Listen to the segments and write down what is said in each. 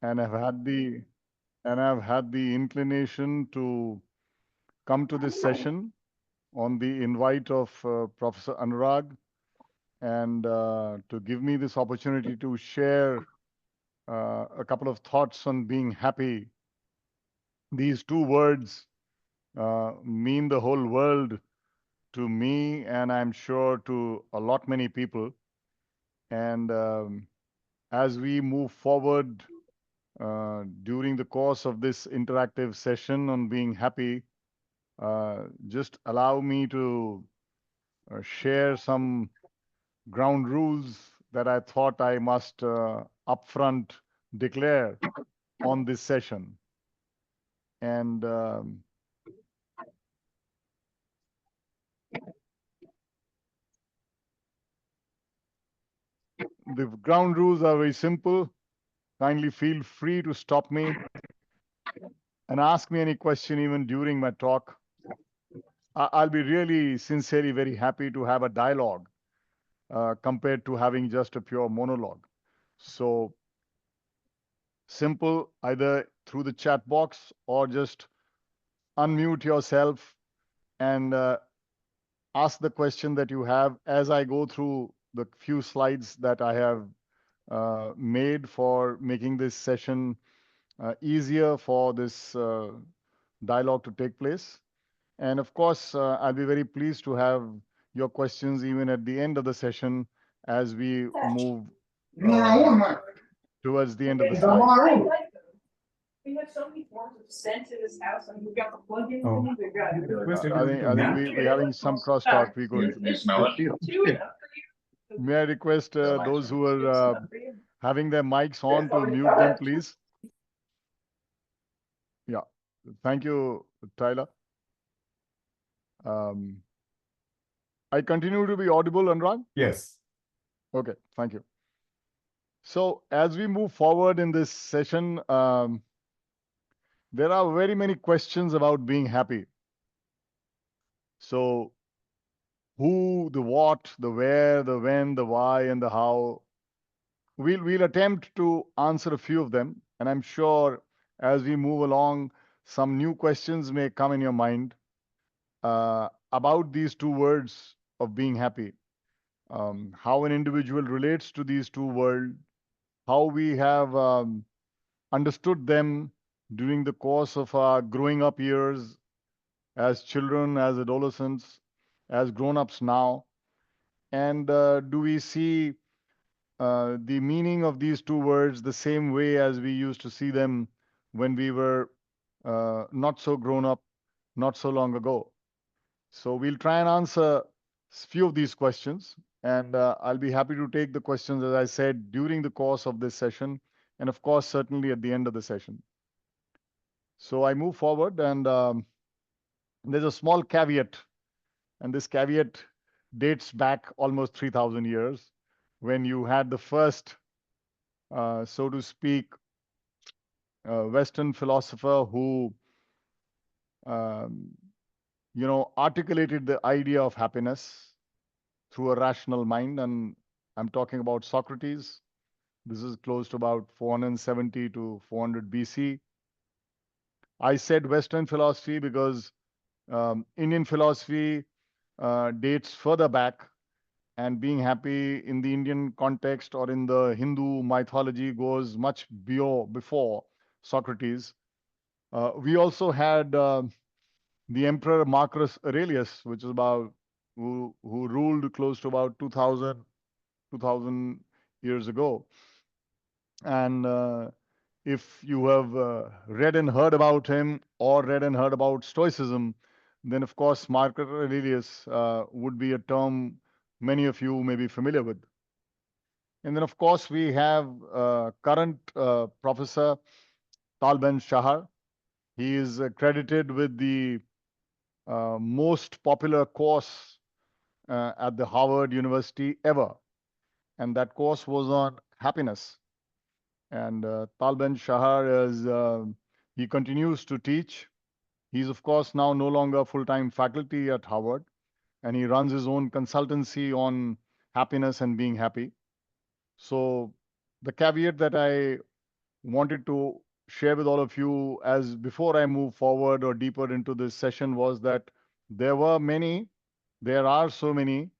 and I've had the inclination to come to this session on the invite of Professor Anurag, and to give me this opportunity to share a couple of thoughts on being happy. These two words mean the whole world to me, and I'm sure to a lot many people. And as we move forward during the course of this interactive session on being happy, just allow me to share some ground rules that I thought I must upfront declare on this session. And the ground rules are very simple. Kindly feel free to stop me and ask me any question even during my talk. I'll be really sincerely very happy to have a dialogue compared to having just a pure monologue. So simple, either through the chat box or just unmute yourself and ask the question that you have as I go through the few slides that I have made for making this session easier for this dialogue to take place. And of course, I'll be very pleased to have your questions even at the end of the session as we move towards the end of the slide. We have so many forms of scent in this house. I mean, we've got the plug-in. Oh. We've got. I think we're having some crosstalk. We could. You smell it? May I request those who are having their mics on to mute them, please? Yeah. Thank you, Tyler. I continue to be audible, Anurag? Yes. Okay, thank you. So as we move forward in this session, there are very many questions about being happy. So who, the what, the where, the when, the why, and the how. We'll attempt to answer a few of them, and I'm sure as we move along, some new questions may come in your mind about these two words of being happy. How an individual relates to these two words, how we have understood them during the course of our growing up years as children, as adolescents, as grown-ups now, and do we see the meaning of these two words the same way as we used to see them when we were not so grown up, not so long ago. So we'll try and answer a few of these questions, and I'll be happy to take the questions, as I said, during the course of this session, and of course, certainly at the end of the session. So I move forward, and there's a small caveat, and this caveat dates back almost 3,000 years when you had the first so to speak, Western philosopher who, um, articulated the idea of happiness through a rational mind. And I'm talking about Socrates. This is close to about 470 to 400 BC. I said Western philosophy because Indian philosophy dates further back, and being happy in the Indian context or in the Hindu mythology goes much before Socrates. We also had the Emperor Marcus Aurelius, which is about who ruled close to about 2000 years ago. And if you have read and heard about him or read and heard about Stoicism, then of course Marcus Aurelius would be a term many of you may be familiar with. And then of course we have current Professor Tal Ben-Shahar. He is credited with the most popular course at the Harvard University ever. And that course was on happiness. And Tal Ben-Shahar he continues to teach. He's of course now no longer full-time faculty at Harvard, and he runs his own consultancy on happiness and being happy. So the caveat that I wanted to share with all of you as before I move forward or deeper into this session was that there were many, there are so many,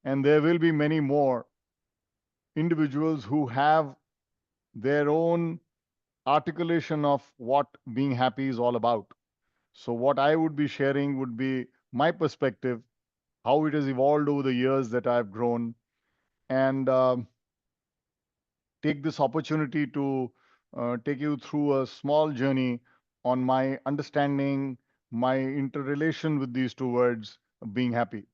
and there will be many more individuals who have their own articulation of what being happy is all about. So, what I would be sharing would be my perspective, how it has evolved over the years that I've grown, and take this opportunity to take you through a small journey on my understanding, my interrelation with these two words, being happy.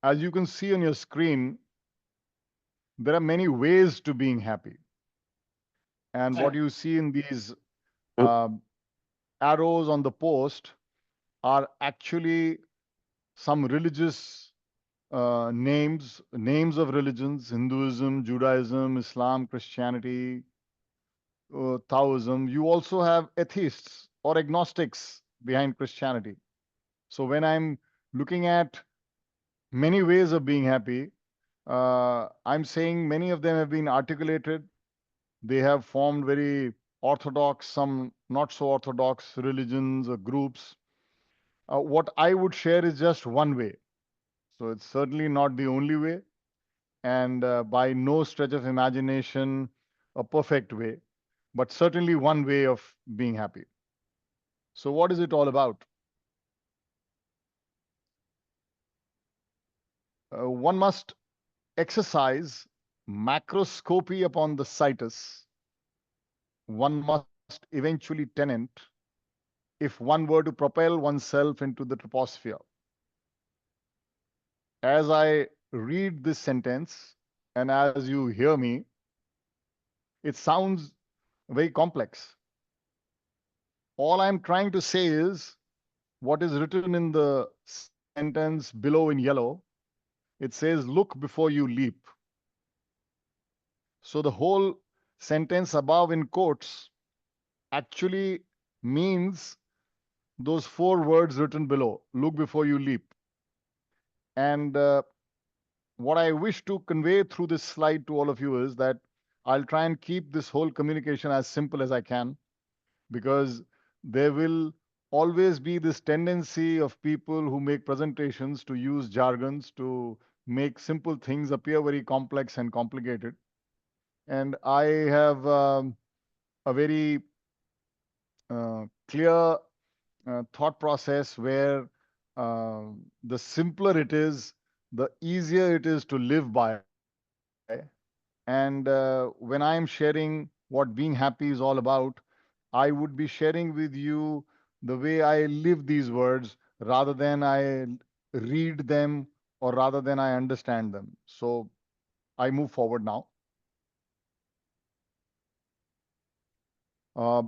As you can see on your screen, there are many ways to being happy. And what you see in these uh, arrows on the post are actually some religious names of religions: Hinduism, Judaism, Islam, Christianity, Taoism. You also have atheists or agnostics behind Christianity. So when I'm looking at many ways of being happy, I'm saying many of them have been articulated. They have formed very orthodox, some not so orthodox religions or groups. What I would share is just one way. So it's certainly not the only way, and by no stretch of imagination, a perfect way, but certainly one way of being happy. So, what is it all about? One must exercise macroscopy upon the situs. One must eventually tenant if one were to propel oneself into the troposphere. As I read this sentence and as you hear me, it sounds very complex. All I'm trying to say is what is written in the sentence below in yellow. It says, look before you leap. So the whole sentence above in quotes actually means those four words written below: look before you leap. And what I wish to convey through this slide to all of you is that I'll try and keep this whole communication as simple as I can, because there will always be this tendency of people who make presentations to use jargons to make simple things appear very complex and complicated. And I have a very clear thought process where the simpler it is, the easier it is to live by. And when I am sharing what being happy is all about, I would be sharing with you the way I live these words rather than I read them or rather than I understand them. So I move forward now. Uh,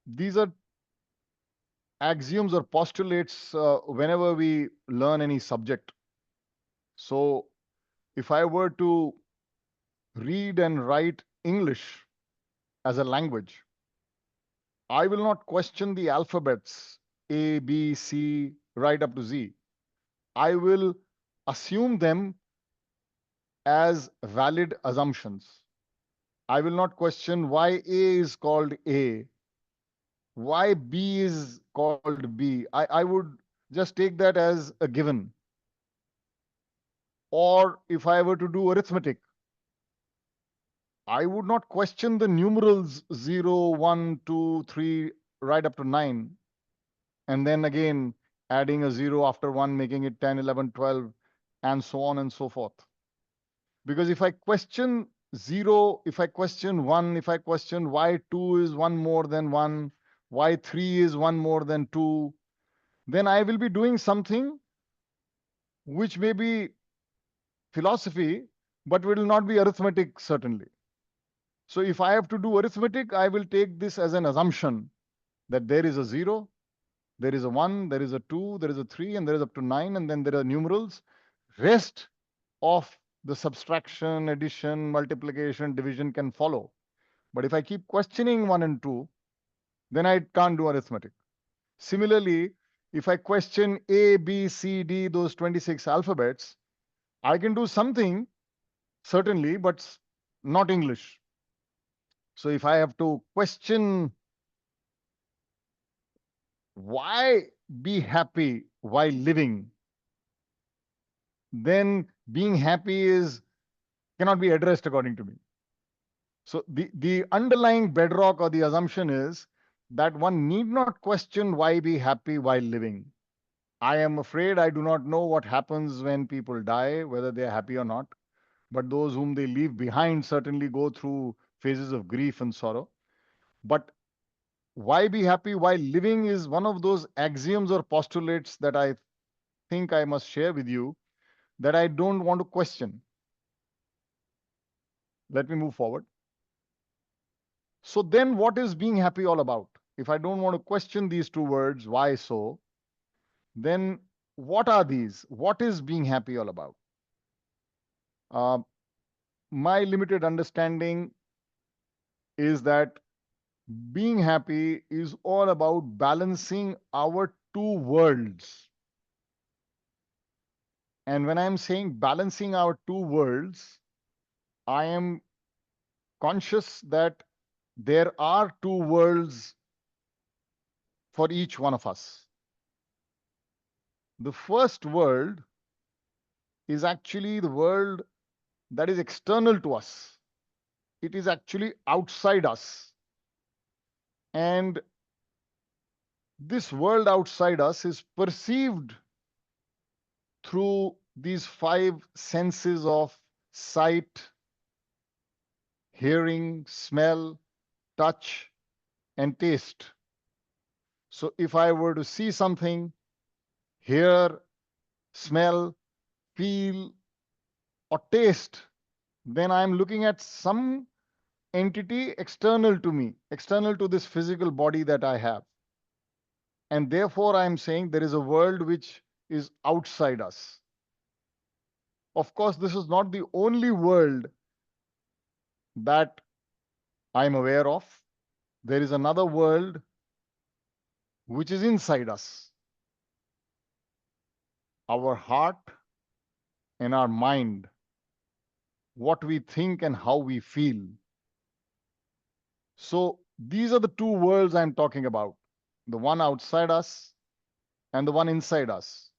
these are axioms or postulates whenever we learn any subject. So if I were to read and write English as a language, I will not question the alphabets A, B, C, right up to Z. I will assume them as valid assumptions. I will not question why A is called A, why B is called B. I would just take that as a given. Or if I were to do arithmetic, I would not question the numerals 0, 1, 2, 3, right up to 9, and then again adding a 0 after 1, making it 10, 11, 12, and so on and so forth. Because if I question 0, if I question 1, if I question why 2 is 1 more than 1, why 3 is 1 more than 2, then I will be doing something which may be philosophy, but will not be arithmetic, certainly. So if I have to do arithmetic, I will take this as an assumption that there is a 0, there is a 1, there is a 2, there is a 3, and there is up to 9, and then there are numerals. Rest of the subtraction, addition, multiplication, division can follow. But if I keep questioning 1 and 2, then I can't do arithmetic. Similarly, if I question A, B, C, D, those 26 alphabets, I can do something certainly, but not English. So if I have to question why be happy while living, then being happy is cannot be addressed according to me. So the underlying bedrock or the assumption is that one need not question why be happy while living. I am afraid I do not know what happens when people die, whether they are happy or not. But those whom they leave behind certainly go through phases of grief and sorrow. But why be happy while living is one of those axioms or postulates that I think I must share with you that I don't want to question. Let me move forward. So, then what is being happy all about? If I don't want to question these two words, why so, then what are these? What is being happy all about? Uh, my limited understanding is that being happy is all about balancing our two worlds. And when I'm saying balancing our two worlds, I am conscious that there are two worlds for each one of us. The first world is actually the world that is external to us, it is actually outside us. And this world outside us is perceived through these five senses of sight, hearing, smell, touch, and taste. So if I were to see something, hear, smell, feel, or taste, then I'm looking at some entity external to me, external to this physical body that I have. And therefore, I'm saying there is a world which is outside us. Of course, this is not the only world that I'm aware of. There is another world which is inside us, our heart and our mind, what we think and how we feel. So these are the two worlds I'm talking about, the one outside us and the one inside us.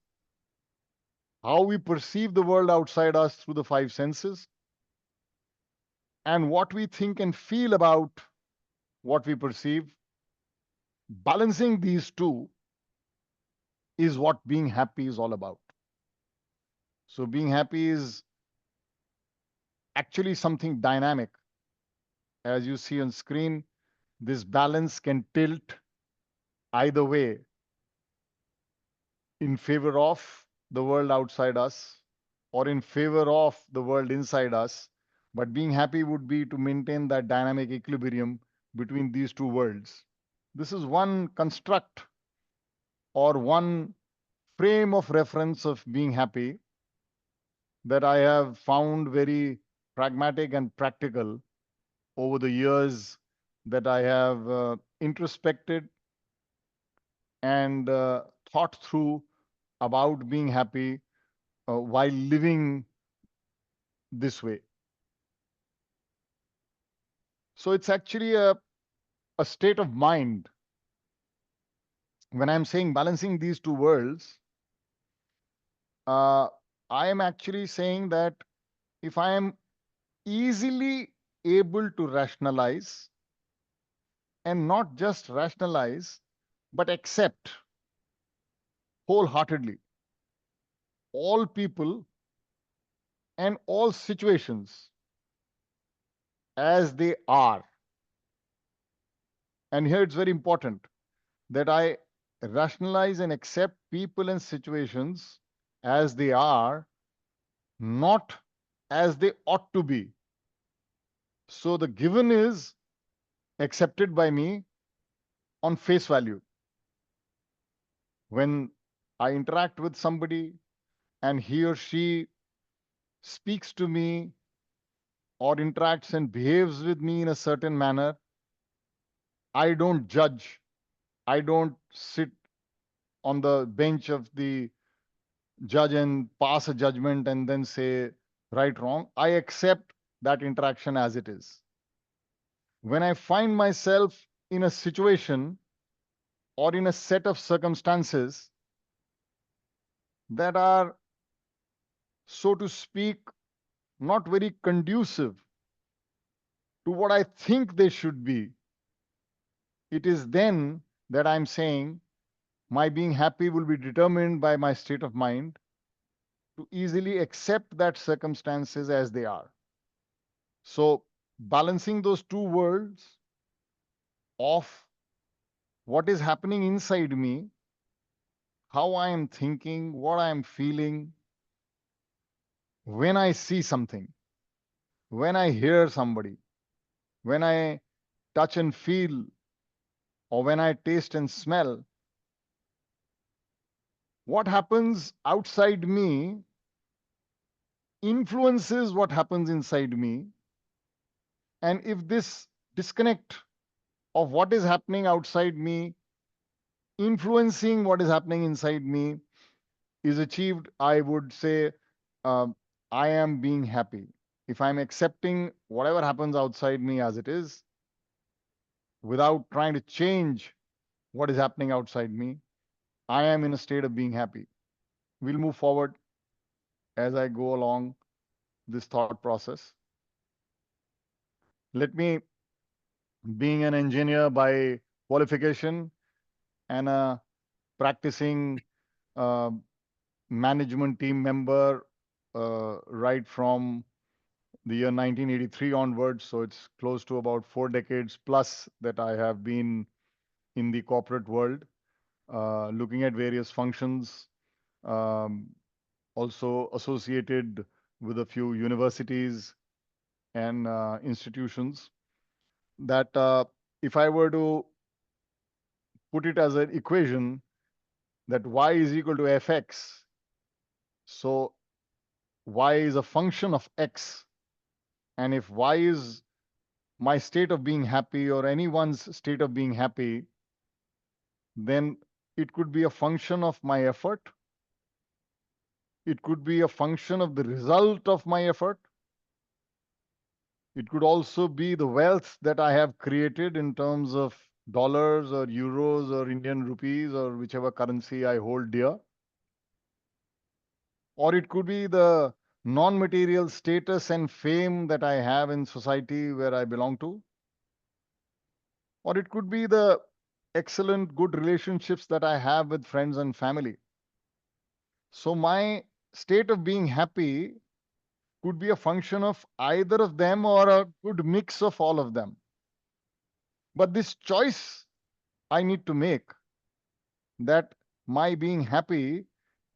How we perceive the world outside us through the five senses, and what we think and feel about what we perceive. Balancing these two is what being happy is all about. So being happy is actually something dynamic. As you see on screen, this balance can tilt either way in favor of the world outside us or in favor of the world inside us. But being happy would be to maintain that dynamic equilibrium between these two worlds. This is one construct or one frame of reference of being happy that I have found very pragmatic and practical over the years that I have introspected and thought through about being happy while living this way. So it's actually a state of mind. When I'm saying balancing these two worlds, uh, I am actually saying that if I am easily able to rationalize and not just rationalize, but accept wholeheartedly all people and all situations as they are. And here it's very important that I rationalize and accept people and situations as they are, not as they ought to be. So the given is accepted by me on face value. When I interact with somebody and he or she speaks to me or interacts and behaves with me in a certain manner, I don't judge. I don't sit on the bench of the judge and pass a judgment and then say right, wrong. I accept that interaction as it is. When I find myself in a situation or in a set of circumstances that are, so to speak, not very conducive to what I think they should be, it is then that I'm saying my being happy will be determined by my state of mind to easily accept that circumstances as they are. So, balancing those two worlds of what is happening inside me, how I am thinking, what I am feeling when I see something, when I hear somebody, when I touch and feel, or when I taste and smell, what happens outside me influences what happens inside me. And if this disconnect of what is happening outside me influencing what is happening inside me is achieved, I would say um, I am being happy. If I'm accepting whatever happens outside me as it is without trying to change what is happening outside me, I am in a state of being happy. We'll move forward as I go along this thought process. Let me, being an engineer by qualification and a practicing uh, management team member right from the year 1983 onwards. So it's close to about 4 decades plus that I have been in the corporate world, looking at various functions, um, also associated with a few universities and institutions. That if I were to put it as an equation, that y is equal to fx, so y is a function of x, and if y is my state of being happy or anyone's state of being happy, then it could be a function of my effort. It could be a function of the result of my effort. It could also be the wealth that I have created in terms of dollars or euros or Indian rupees or whichever currency I hold dear. Or it could be the non material status and fame that I have in society where I belong to. Or it could be the excellent, good relationships that I have with friends and family. So, my state of being happy could be a function of either of them or a good mix of all of them. But this choice I need to make, that my being happy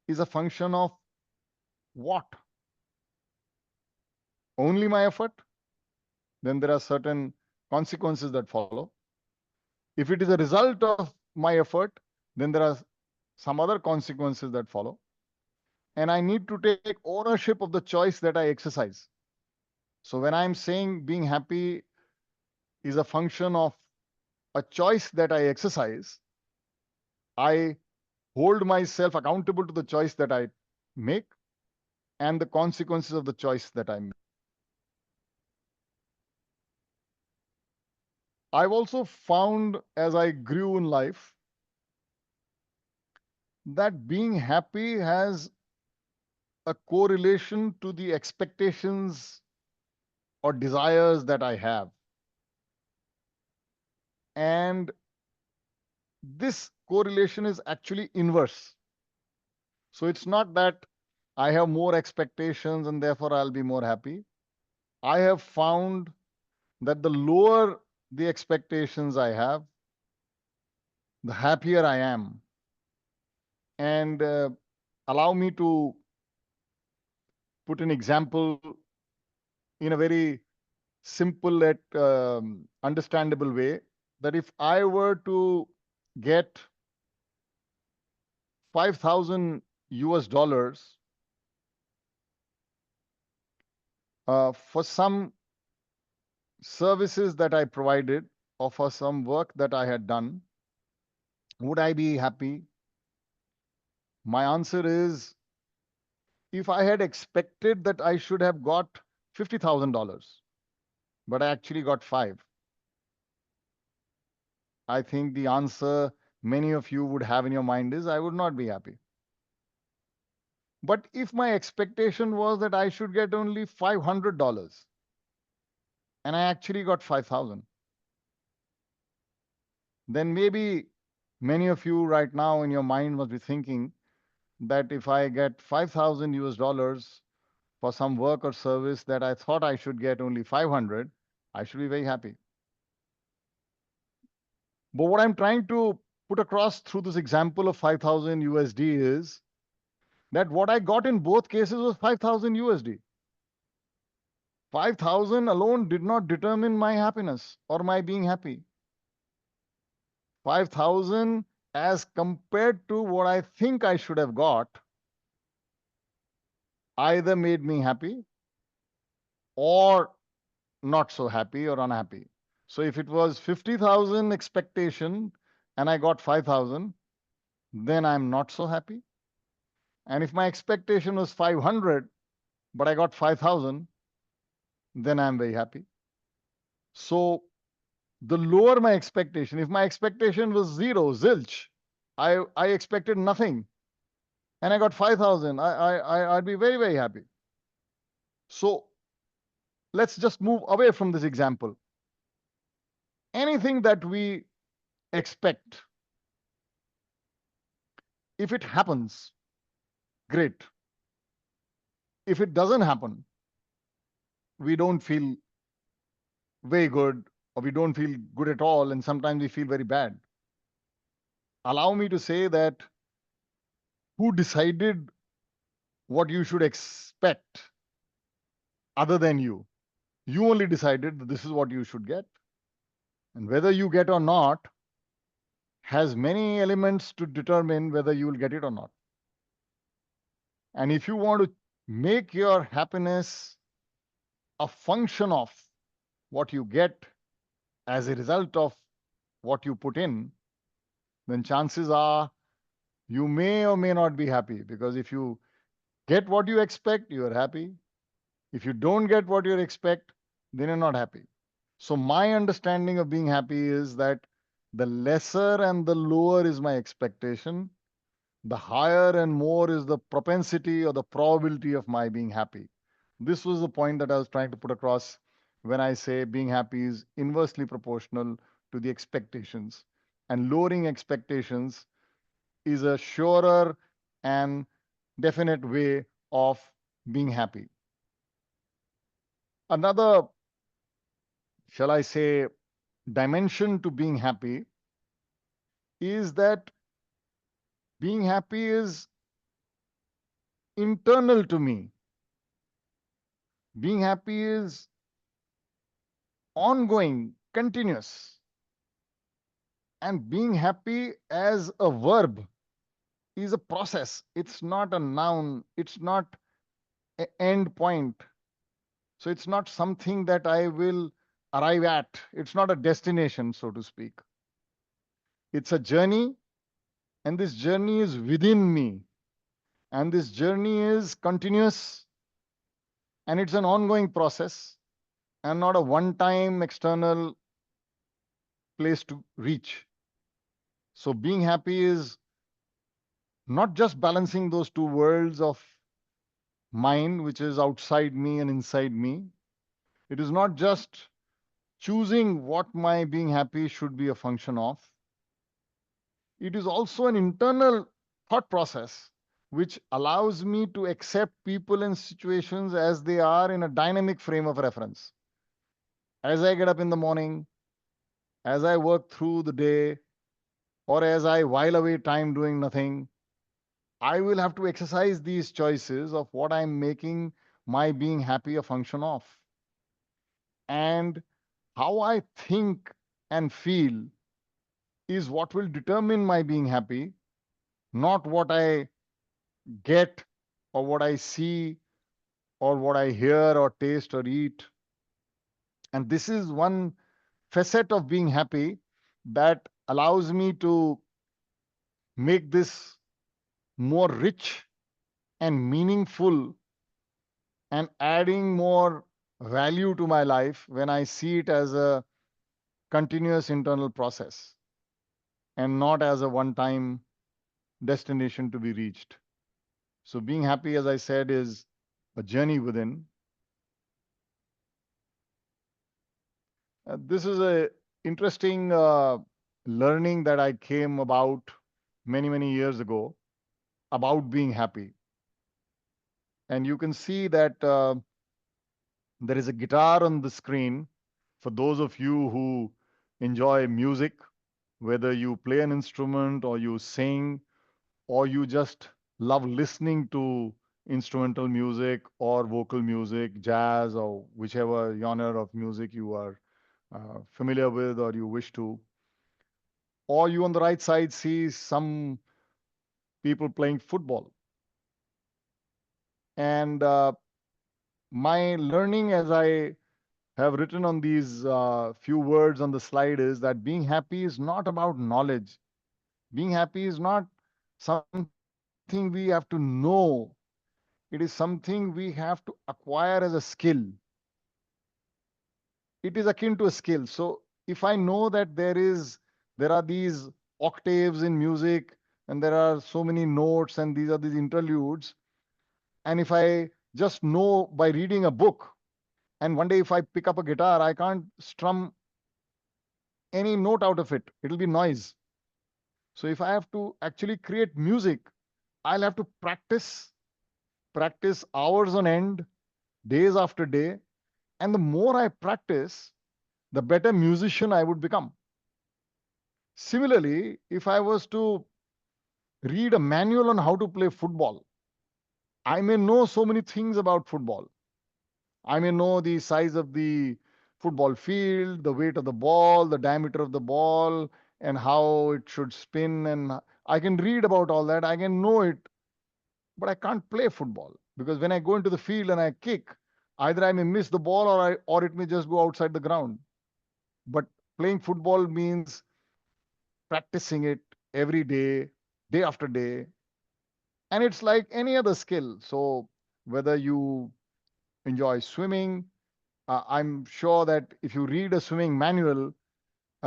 is a function of what? Only my effort? Then there are certain consequences that follow. If it is a result of my effort, then there are some other consequences that follow. And I need to take ownership of the choice that I exercise. So when I'm saying being happy is a function of a choice that I exercise, I hold myself accountable to the choice that I make and the consequences of the choice that I make. I've also found as I grew in life that being happy has a correlation to the expectations or desires that I have. And this correlation is actually inverse. So it's not that I have more expectations and therefore I'll be more happy. I have found that the lower the expectations I have, the happier I am. And allow me to put an example in a very simple yet understandable way, that if I were to get 5,000 US dollars for some services that I provided or for some work that I had done, would I be happy? My answer is If I had expected that I should have got $50,000, but I actually got five, I think the answer many of you would have in your mind is I would not be happy. But if my expectation was that I should get only $500 and I actually got 5,000, then maybe many of you right now in your mind must be thinking that if I get 5,000 US dollars for some work or service that I thought I should get only 500, I should be very happy. But what I'm trying to put across through this example of 5,000 USD is that what I got in both cases was 5,000 USD. 5,000 alone did not determine my happiness or my being happy. 5,000 as compared to what I think I should have got either made me happy or not so happy or unhappy. So if it was 50,000 expectation and I got 5,000, then I'm not so happy. And if my expectation was 500, but I got 5,000, then I'm very happy. So the lower my expectation, if my expectation was zero, zilch, I expected nothing and I got 5,000, I'd be very, very happy. So let's just move away from this example. Anything that we expect, if it happens, great. If it doesn't happen, we don't feel very good or we don't feel good at all, and sometimes we feel very bad. Allow me to say that who decided what you should expect other than you? You only decided that this is what you should get. And whether you get or not has many elements to determine whether you will get it or not. And if you want to make your happiness a function of what you get as a result of what you put in, then chances are you may or may not be happy, because if you get what you expect, you are happy. If you don't get what you expect, then you're not happy. So my understanding of being happy is that the lesser and the lower is my expectation, the higher and more is the propensity or the probability of my being happy. This was the point that I was trying to put across when I say being happy is inversely proportional to the expectations. And lowering expectations is a surer and definite way of being happy. Another, shall I say, dimension to being happy is that being happy is internal to me. Being happy is ongoing, continuous. And being happy as a verb is a process. It's not a noun. It's not an end point. So it's not something that I will arrive at. It's not a destination, so to speak. It's a journey, and this journey is within me. And this journey is continuous, and it's an ongoing process and not a one time external place to reach. So being happy is not just balancing those two worlds of mind, which is outside me and inside me. It is not just choosing what my being happy should be a function of. It is also an internal thought process which allows me to accept people and situations as they are in a dynamic frame of reference. As I get up in the morning, as I work through the day, or as I while away time doing nothing, I will have to exercise these choices of what I'm making my being happy a function of. And how I think and feel is what will determine my being happy, not what I get or what I see or what I hear or taste or eat. And this is one facet of being happy that allows me to make this more rich and meaningful and adding more value to my life when I see it as a continuous internal process and not as a one time destination to be reached. So, being happy, as I said, is a journey within. This is a interesting learning that I came about many years ago about being happy. And you can see that there is a guitar on the screen for those of you who enjoy music, whether you play an instrument or you sing or you just love listening to instrumental music or vocal music, jazz, or whichever genre of music you are familiar with or you wish to. Or you on the right side see some people playing football. And my learning, as I have written on these few words on the slide, is that being happy is not about knowledge. Being happy is not something we have to know. It is something we have to acquire as a skill. It is akin to a skill. So if I know that there are these octaves in music and there are so many notes and these are these interludes, and if I just know by reading a book, and one day if I pick up a guitar, I can't strum any note out of it. It'll be noise. So if I have to actually create music, I'll have to practice hours on end, days after day. And the more I practice, the better musician I would become. Similarly, if I was to read a manual on how to play football, I may know so many things about football. I may know the size of the football field, the weight of the ball, the diameter of the ball, and how it should spin. And I can read about all that. I can know it, but I can't play football because when I go into the field and I kick, either I may miss the ball or it may just go outside the ground. But playing football means practicing it every day, day after day. And it's like any other skill. So whether you enjoy swimming, I'm sure that if you read a swimming manual,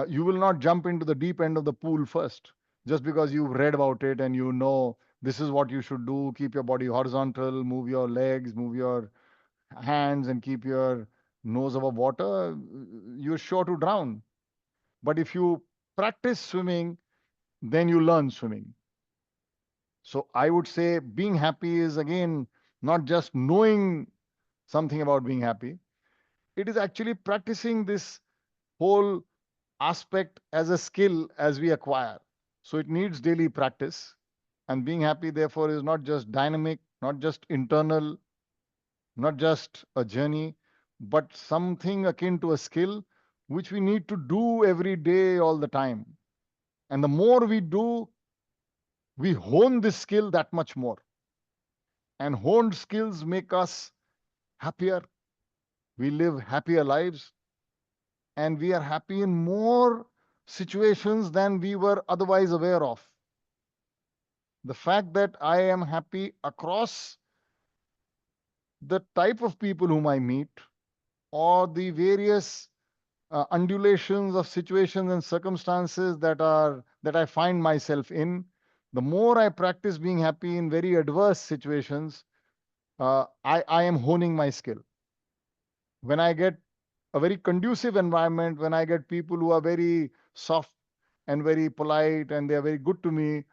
you will not jump into the deep end of the pool first just because you've read about it and you know this is what you should do. Keep your body horizontal, move your legs, move your hands, and keep your nose above water. You're sure to drown. But if you practice swimming, then you learn swimming. So I would say being happy is again not just knowing something about being happy, it is actually practicing this whole aspect as a skill as we acquire. So it needs daily practice. And being happy, therefore, is not just dynamic, not just internal, not just a journey, but something akin to a skill which we need to do every day, all the time. And the more we do, we hone this skill that much more. And honed skills make us happier. We live happier lives and we are happy in more situations than we were otherwise aware of. The fact that I am happy across the type of people whom I meet or the various undulations of situations and circumstances that I find myself in, the more I practice being happy in very adverse situations, I am honing my skill. When I get a very conducive environment, when I get people who are very soft and very polite and they are very good to me,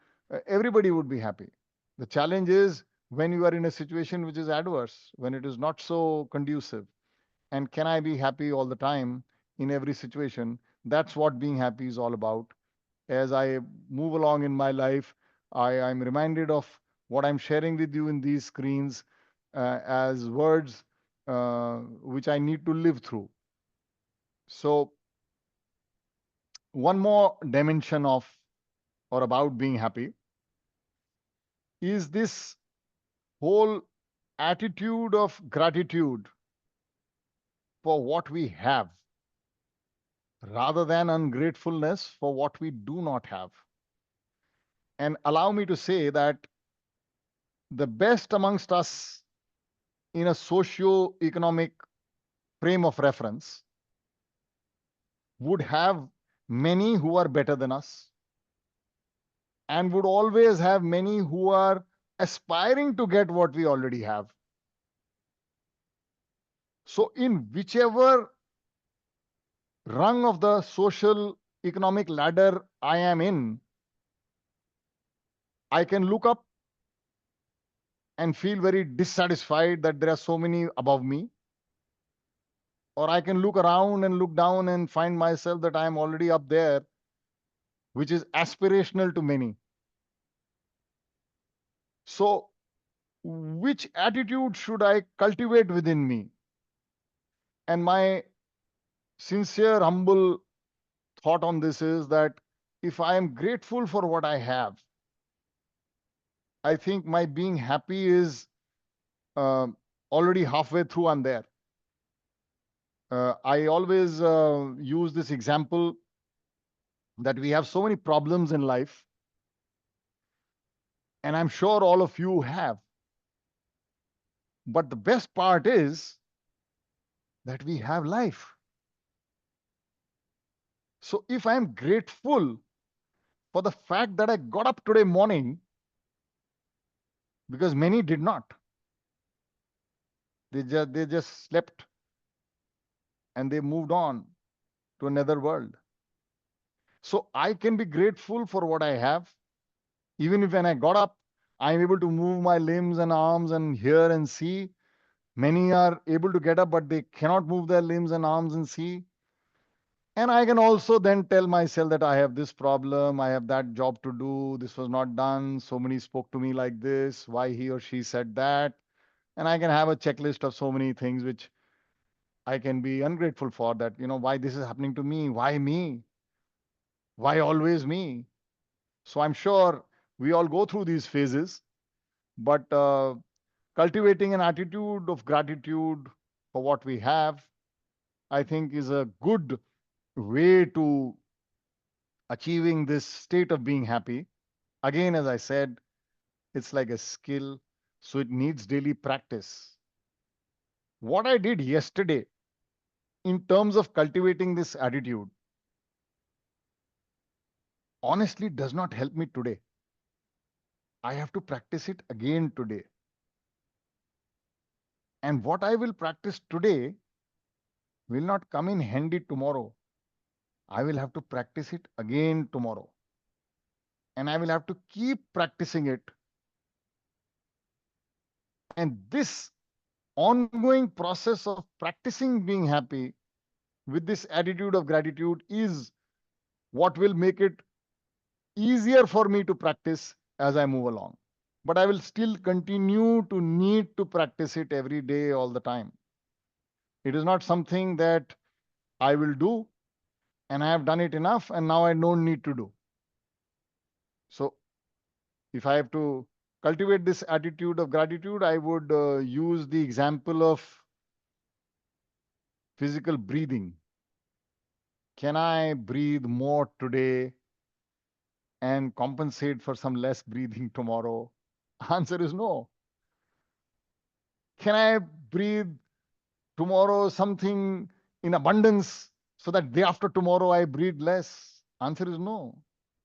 everybody would be happy. The challenge is when you are in a situation which is adverse, when it is not so conducive. And can I be happy all the time in every situation? That's what being happy is all about. As I move along in my life, I'm reminded of what I'm sharing with you in these screens as words which I need to live through. So, one more dimension of or about being happy is this whole attitude of gratitude for what we have rather than ungratefulness for what we do not have. And allow me to say that The best amongst us in a socio-economic frame of reference would have many who are better than us and would always have many who are aspiring to get what we already have. So, in whichever rung of the social economic ladder I am in, I can look up and feel very dissatisfied that there are so many above me, or I can look around and look down and find myself that I am already up there, which is aspirational to many. So, which attitude should I cultivate within me? And my sincere, humble thought on this is that if I am grateful for what I have, I think my being happy is uh, already halfway through. I'm there. I always use this example that we have so many problems in life, and I'm sure all of you have. But the best part is that we have life. So if I'm grateful for the fact that I got up today morning, because many did not, they just slept and they moved on to another world. So I can be grateful for what I have. Even if when I got up, I'm able to move my limbs and arms and hear and see. Many are able to get up, but they cannot move their limbs and arms and see. And I can also then tell myself that I have this problem, I have that job to do, this was not done, so many spoke to me like this, why he or she said that. And I can have a checklist of so many things which I can be ungrateful for, that, why this is happening to me, why me, why always me. So I'm sure we all go through these phases, but cultivating an attitude of gratitude for what we have, I think, is a good way to achieving this state of being happy. Again, as I said, it's like a skill, so it needs daily practice. What I did yesterday in terms of cultivating this attitude honestly does not help me today. I have to practice it again today. And what I will practice today will not come in handy tomorrow. I will have to practice it again tomorrow. And I will have to keep practicing it. And this ongoing process of practicing being happy with this attitude of gratitude is what will make it easier for me to practice as I move along. But I will still continue to need to practice it every day, all the time. It is not something that I will do and I have done it enough and now I don't need to do. So if I have to cultivate this attitude of gratitude, I would use the example of physical breathing. Can I breathe more today and compensate for some less breathing tomorrow? Answer is no. Can I breathe tomorrow something in abundance so that day after tomorrow I breathe less? Answer is no.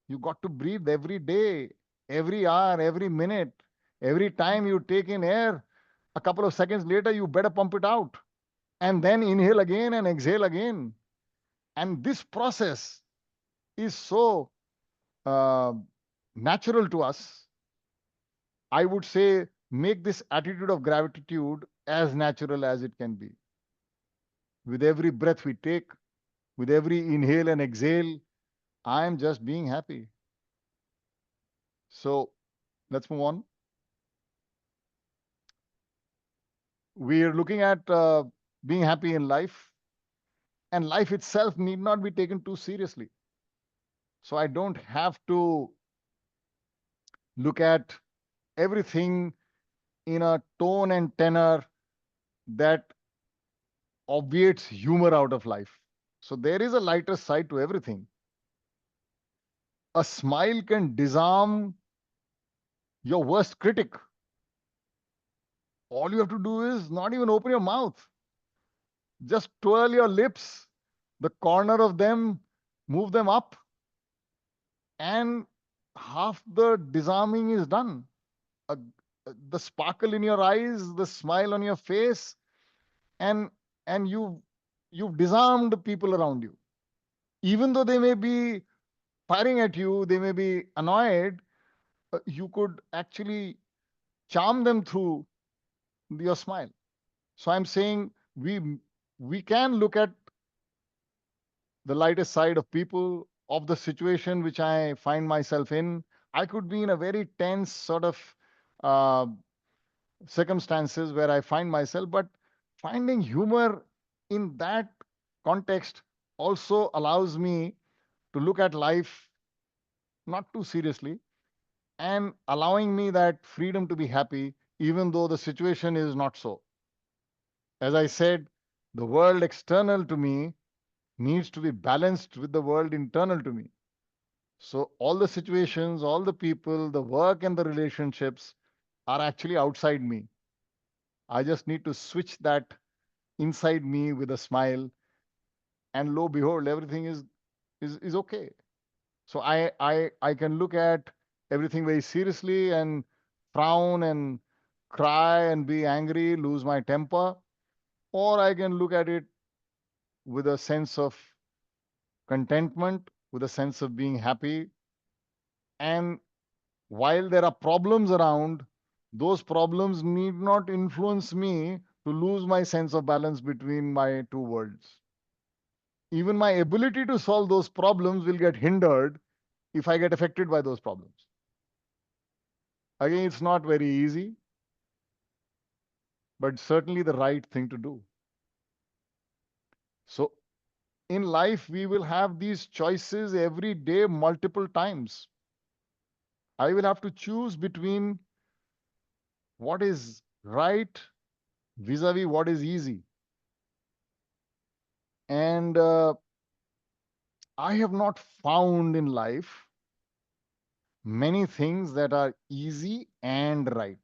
You got to breathe every day, every hour, every minute. Every time you take in air, a couple of seconds later, you better pump it out and then inhale again and exhale again. And this process is so uh, natural to us. I would say make this attitude of gratitude as natural as it can be. With every breath we take, with every inhale and exhale, I am just being happy. So let's move on. We are looking at being happy in life, and life itself need not be taken too seriously. So I don't have to look at everything in a tone and tenor that obviates humor out of life. So there is a lighter side to everything. A smile can disarm your worst critic. All you have to do is not even open your mouth. Just twirl your lips, the corner of them, move them up, and half the disarming is done. Uh, the sparkle in your eyes, the smile on your face, and you've disarmed people around you. Even though they may be firing at you, they may be annoyed, you could actually charm them through your smile. So I'm saying we can look at the lightest side of people, of the situation which I find myself in. I could be in a very tense sort of uh, circumstances where I find myself, but finding humor in that context also allows me to look at life not too seriously and allowing me that freedom to be happy, even though the situation is not so. As I said, the world external to me needs to be balanced with the world internal to me. So, all the situations, all the people, the work, and the relationships are actually outside me. I just need to switch that inside me with a smile, and lo behold, everything is okay. So I can look at everything very seriously and frown and cry and be angry, lose my temper, or I can look at it with a sense of contentment, with a sense of being happy. And while there are problems around, those problems need not influence me to lose my sense of balance between my two worlds. Even my ability to solve those problems will get hindered if I get affected by those problems. Again, it's not very easy, but certainly the right thing to do. So, in life, we will have these choices every day, multiple times. I will have to choose between what is right vis a vis what is easy. And I have not found in life many things that are easy and right.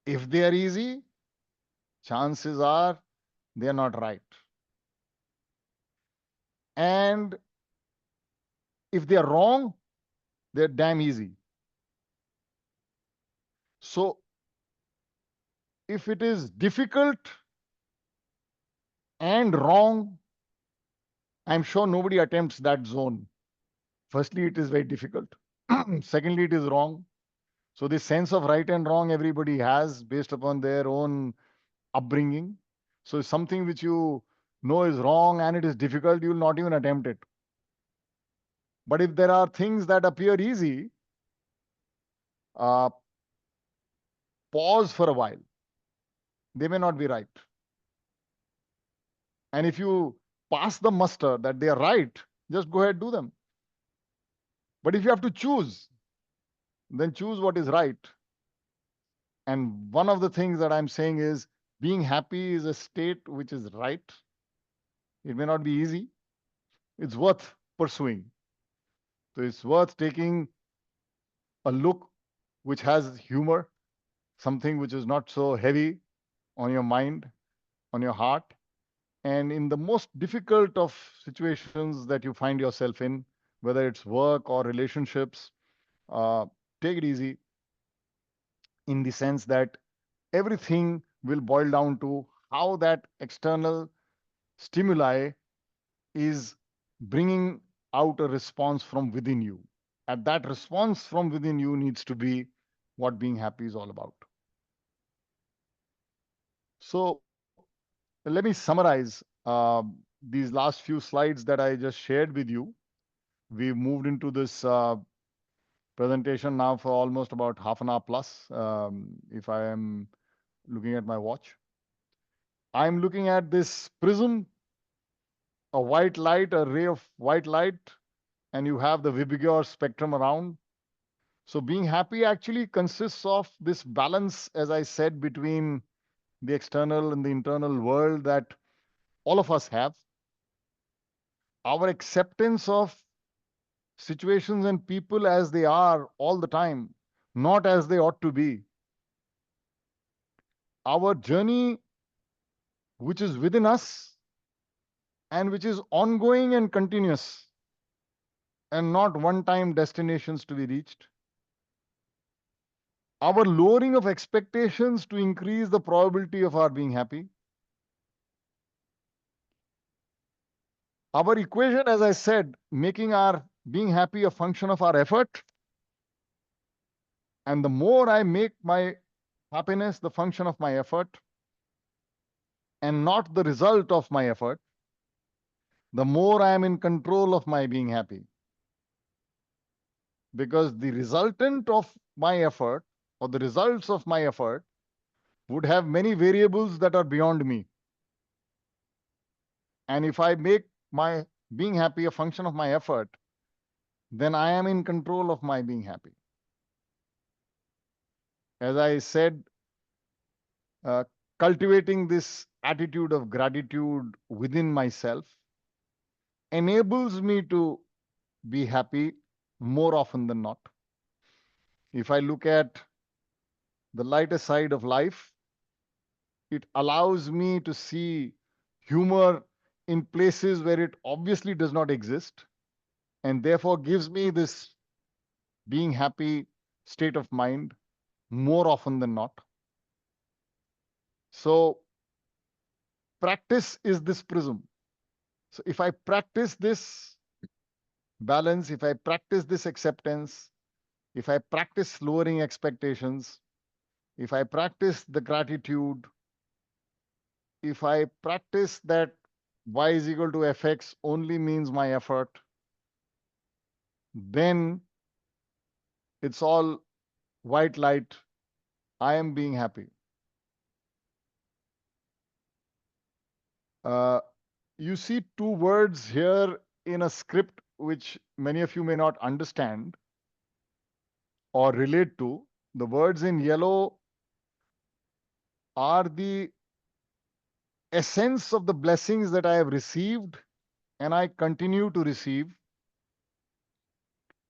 If they are easy, chances are they are not right. And if they are wrong, they're damn easy. So if it is difficult and wrong, I'm sure nobody attempts that zone. Firstly, it is very difficult. Secondly, it is wrong. So this sense of right and wrong everybody has based upon their own upbringing. So it's something which you know is wrong and it is difficult, you will not even attempt it. But if there are things that appear easy, uh, pause for a while. They may not be right. And if you pass the muster that they are right, just go ahead, do them. But if you have to choose, then choose what is right. And one of the things that I'm saying is being happy is a state which is right. It may not be easy. It's worth pursuing. So it's worth taking a look which has humor, something which is not so heavy on your mind, on your heart. And in the most difficult of situations that you find yourself in, whether it's work or relationships, uh, take it easy in the sense that everything will boil down to how that external stimuli is bringing out a response from within you. And that response from within you needs to be what being happy is all about. So let me summarize these last few slides that I just shared with you. We've moved into this presentation now for almost about half an hour plus, if I am looking at my watch. I'm looking at this prism, a white light, a ray of white light, and you have the Vibgyor spectrum around. So being happy actually consists of this balance, as I said, between the external and the internal world that all of us have. Our acceptance of situations and people as they are all the time, not as they ought to be. our journey, which is within us and which is ongoing and continuous, and not one time destinations to be reached. Our lowering of expectations to increase the probability of our being happy. Our equation, as I said, making our being happy a function of our effort. And the more I make my happiness the function of my effort and not the result of my effort, the more I am in control of my being happy. Because the resultant of my effort or the results of my effort would have many variables that are beyond me. And if I make my being happy a function of my effort, then I am in control of my being happy. As I said, uh, cultivating this attitude of gratitude within myself enables me to be happy more often than not. If I look at the lighter side of life, it allows me to see humor in places where it obviously does not exist, and therefore gives me this being happy state of mind more often than not. So, practice is this prism. So, if I practice this balance, if I practice this acceptance, if I practice lowering expectations, if I practice the gratitude, if I practice that y is equal to fx only means my effort, then it's all white light. I am being happy. Uh, you see two words here in a script which many of you may not understand or relate to. The words in yellow are the essence of the blessings that I have received and I continue to receive.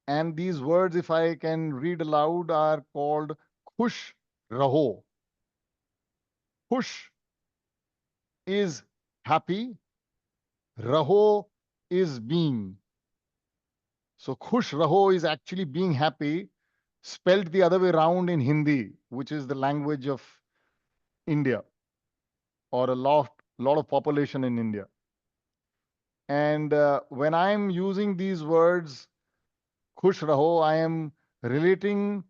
And these words, if I can read aloud, are called Khush Raho. Khush is happy, Raho is being. So Khush Raho is actually being happy, spelled the other way around in Hindi, which is the language of India or a lot of population in India. And when I'm using these words, Khush Raho, I am relating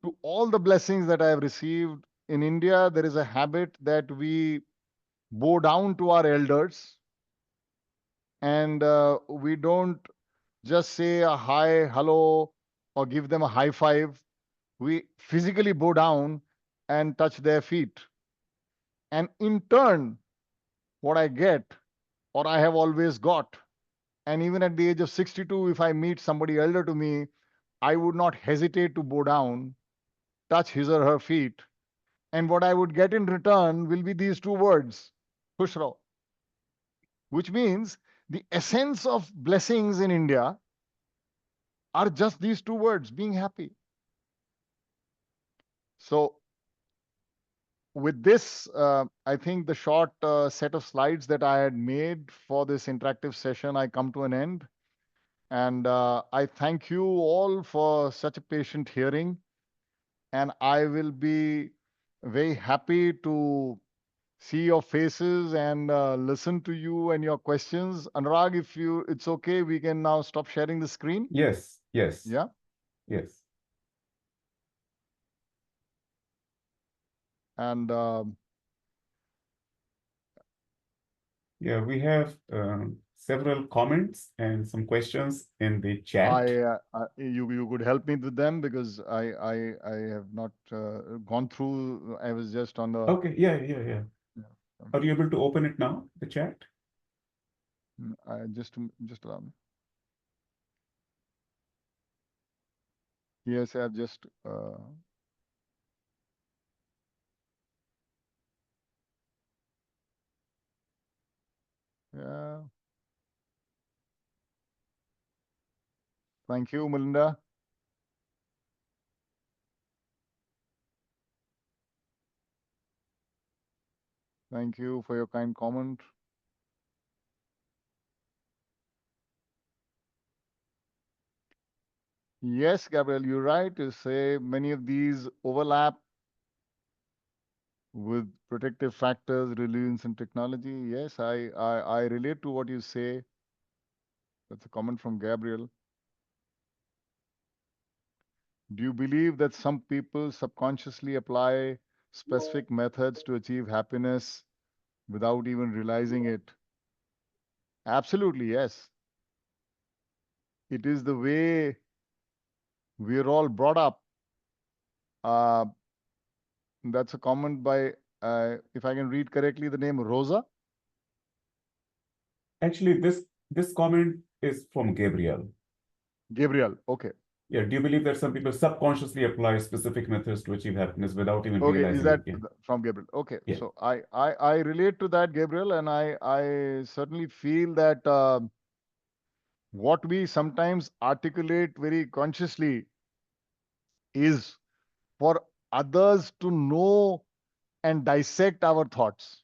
to all the blessings that I have received. In India, there is a habit that we bow down to our elders and we don't just say a hi, hello, or give them a high five. We physically bow down and touch their feet. And in turn, what I get, or I have always got, and even at the age of 62, if I meet somebody elder to me, I would not hesitate to bow down, touch his or her feet. And what I would get in return will be these two words, Khushro, which means the essence of blessings in India are just these two words, being happy. So, with this, I think the short set of slides that I had made for this interactive session, I come to an end. And I thank you all for such a patient hearing. And I will be very happy to see your faces and listen to you and your questions. Anurag, if it's okay, we can now stop sharing the screen. Yes, yes, Yeah. yes. And Yeah, we have several comments and some questions in the chat. you could help me with them because I have not gone through. I was just on the. Okay, yeah. Yeah. Are you able to open it now, the chat? Just allow me. Yes, I've just. Yeah. Thank you, Melinda. Thank you for your kind comment. Yes, Gabriel, you're right to say many of these overlap with protective factors, resilience, and technology. Yes, I relate to what you say. That's a comment from Gabriel. Do you believe that some people subconsciously apply specific methods to achieve happiness without even realizing it? Absolutely, yes. It is the way we're all brought up. Uh, that's a comment by, if I can read correctly, the name Rosa. Actually, this comment is from Gabriel. Gabriel. Okay. Yeah, do you believe that some people subconsciously apply specific methods to achieve happiness without even Okay. Is realizing that it? Yeah. from Gabriel? Okay. Yeah. So I relate to that, Gabriel, and I certainly feel that what we sometimes articulate very consciously is for others to know and dissect our thoughts.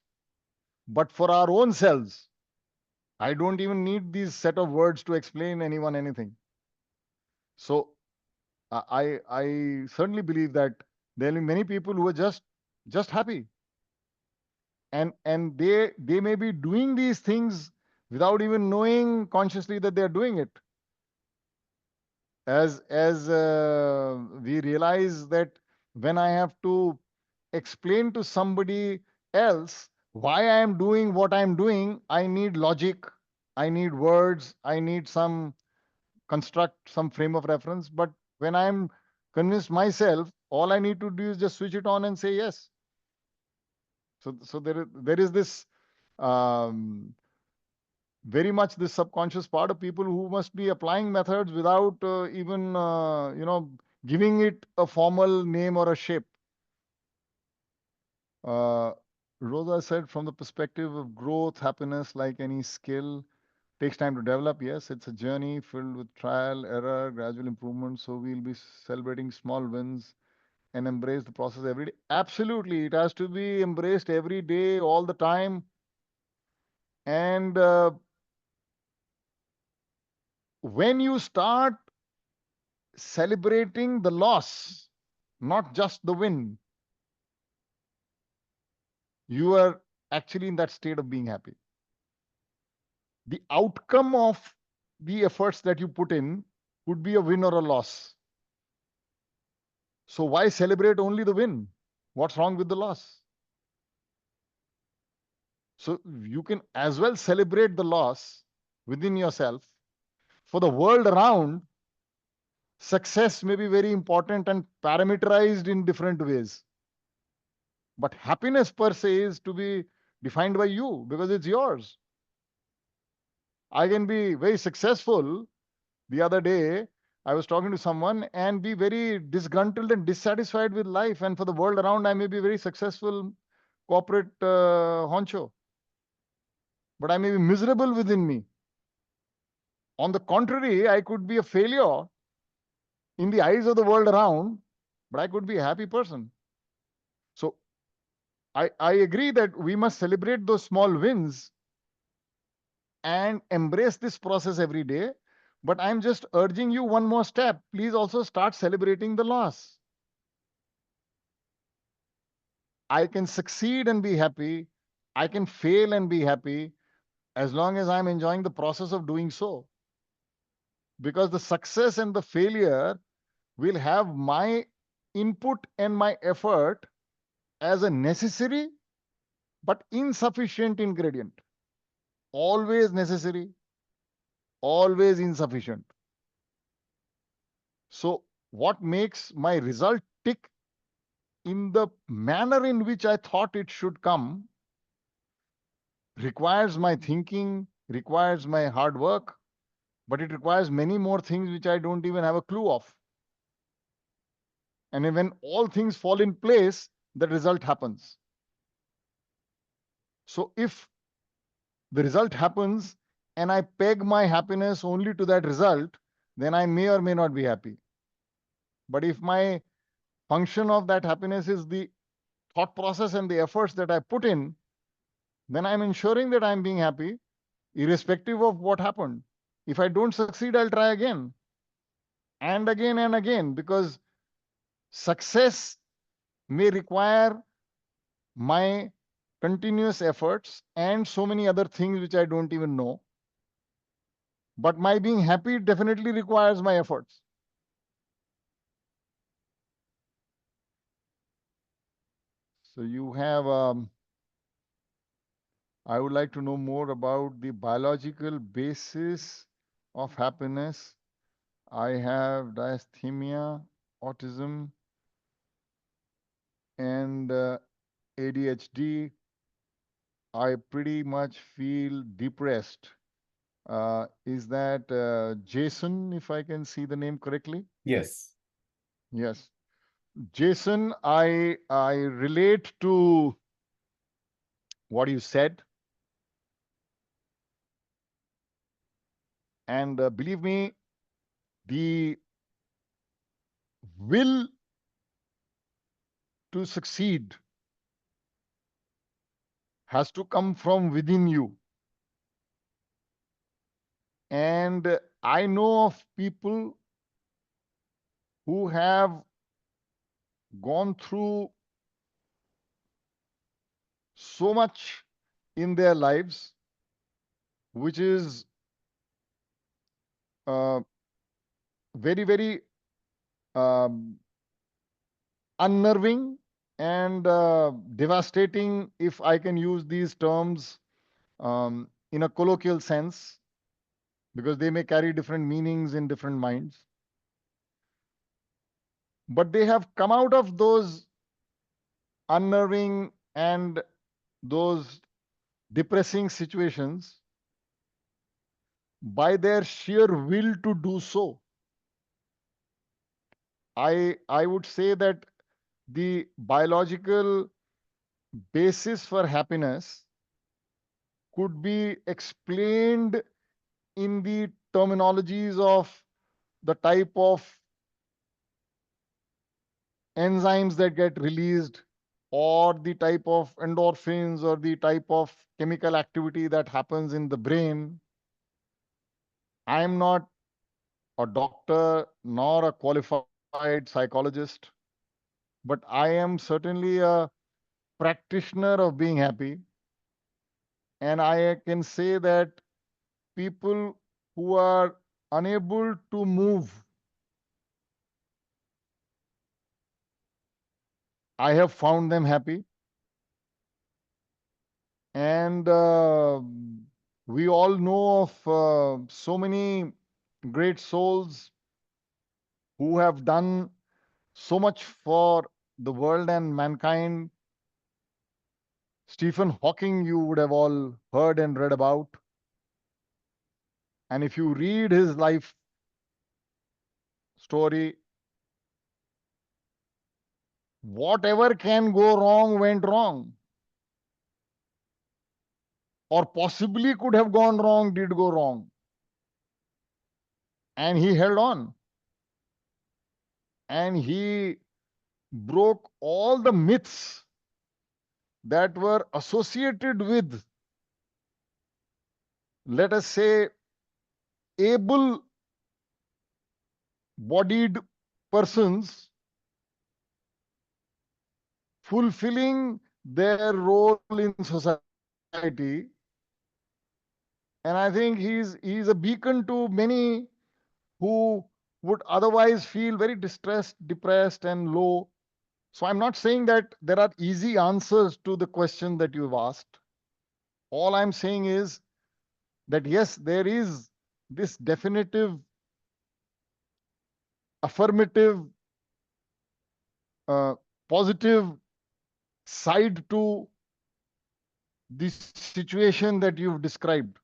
But for our own selves, I don't even need these set of words to explain anyone anything. So I certainly believe that there will be many people who are just happy, and they may be doing these things without even knowing consciously that they are doing it. As we realize that when I have to explain to somebody else why I am doing what I am doing, I need logic, I need words, I need some construct, some frame of reference. But when I am convinced myself, all I need to do is just switch it on and say yes. So there is this um, very much this subconscious part of people who must be applying methods without even giving it a formal name or a shape. uh, Rosa said, from the perspective of growth, happiness, like any skill, takes time to develop. Yes, it's a journey filled with trial, error, gradual improvement. So we'll be celebrating small wins and embrace the process every day. Absolutely, it has to be embraced every day, all the time. And when you start celebrating the loss, not just the win, you are actually in that state of being happy. The outcome of the efforts that you put in could be a win or a loss. So why celebrate only the win? What's wrong with the loss? So you can as well celebrate the loss within yourself. For the world around, success may be very important and parameterized in different ways. But happiness per se is to be defined by you because it's yours. I can be very successful. The other day, I was talking to someone and be very disgruntled and dissatisfied with life. And for the world around, I may be very successful corporate honcho, but I may be miserable within me. On the contrary, I could be a failure in the eyes of the world around, but I could be a happy person. So I agree that we must celebrate those small wins and embrace this process every day. But I'm just urging you one more step. Please also start celebrating the loss. I can succeed and be happy. I can fail and be happy as long as I'm enjoying the process of doing so. Because the success and the failure will have my input and my effort as a necessary but insufficient ingredient. Always necessary, always insufficient. So, what makes my result tick in the manner in which I thought it should come requires my thinking, requires my hard work, but it requires many more things which I don't even have a clue of. And when all things fall in place, the result happens. So if the result happens and I peg my happiness only to that result, then I may or may not be happy. But if my function of that happiness is the thought process and the efforts that I put in, then I'm ensuring that I'm being happy, irrespective of what happened. If I don't succeed, I'll try again and again, because success may require my continuous efforts and so many other things which I don't even know. But my being happy definitely requires my efforts. So you have, I would like to know more about the biological basis of happiness. I have dysthymia, autism, and ADHD. I pretty much feel depressed. Is that Jason, if I can see the name correctly? Yes. Yes. Jason, I relate to what you said. And believe me, the will to succeed has to come from within you. And I know of people who have gone through so much in their lives, which is uh, very, very um, unnerving and devastating, if I can use these terms in a colloquial sense, because they may carry different meanings in different minds. But they have come out of those unnerving and those depressing situations by their sheer will to do so. I would say that the biological basis for happiness could be explained in the terminologies of the type of enzymes that get released, or the type of endorphins, or the type of chemical activity that happens in the brain. I am not a doctor nor a qualified psychologist, but I am certainly a practitioner of being happy. And I can say that people who are unable to move, I have found them happy. And we all know of so many great souls who have done so much for the world and mankind. Stephen Hawking, you would have all heard and read about. And if you read his life story, whatever can go wrong went wrong, or possibly could have gone wrong did go wrong. And he held on. And he broke all the myths that were associated with, let us say, able bodied persons fulfilling their role in society. And I think he's a beacon to many who would otherwise feel very distressed, depressed, and low. So I'm not saying that there are easy answers to the question that you've asked. All I'm saying is that yes, there is this definitive, affirmative, uh, positive side to the situation that you've described.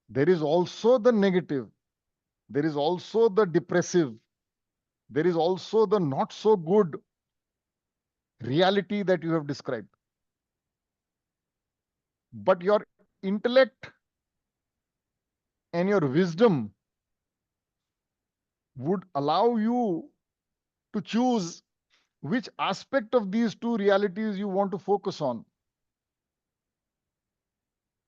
There is also the negative, there is also the depressive, there is also the not so good reality that you have described. But your intellect and your wisdom would allow you to choose which aspect of these two realities you want to focus on.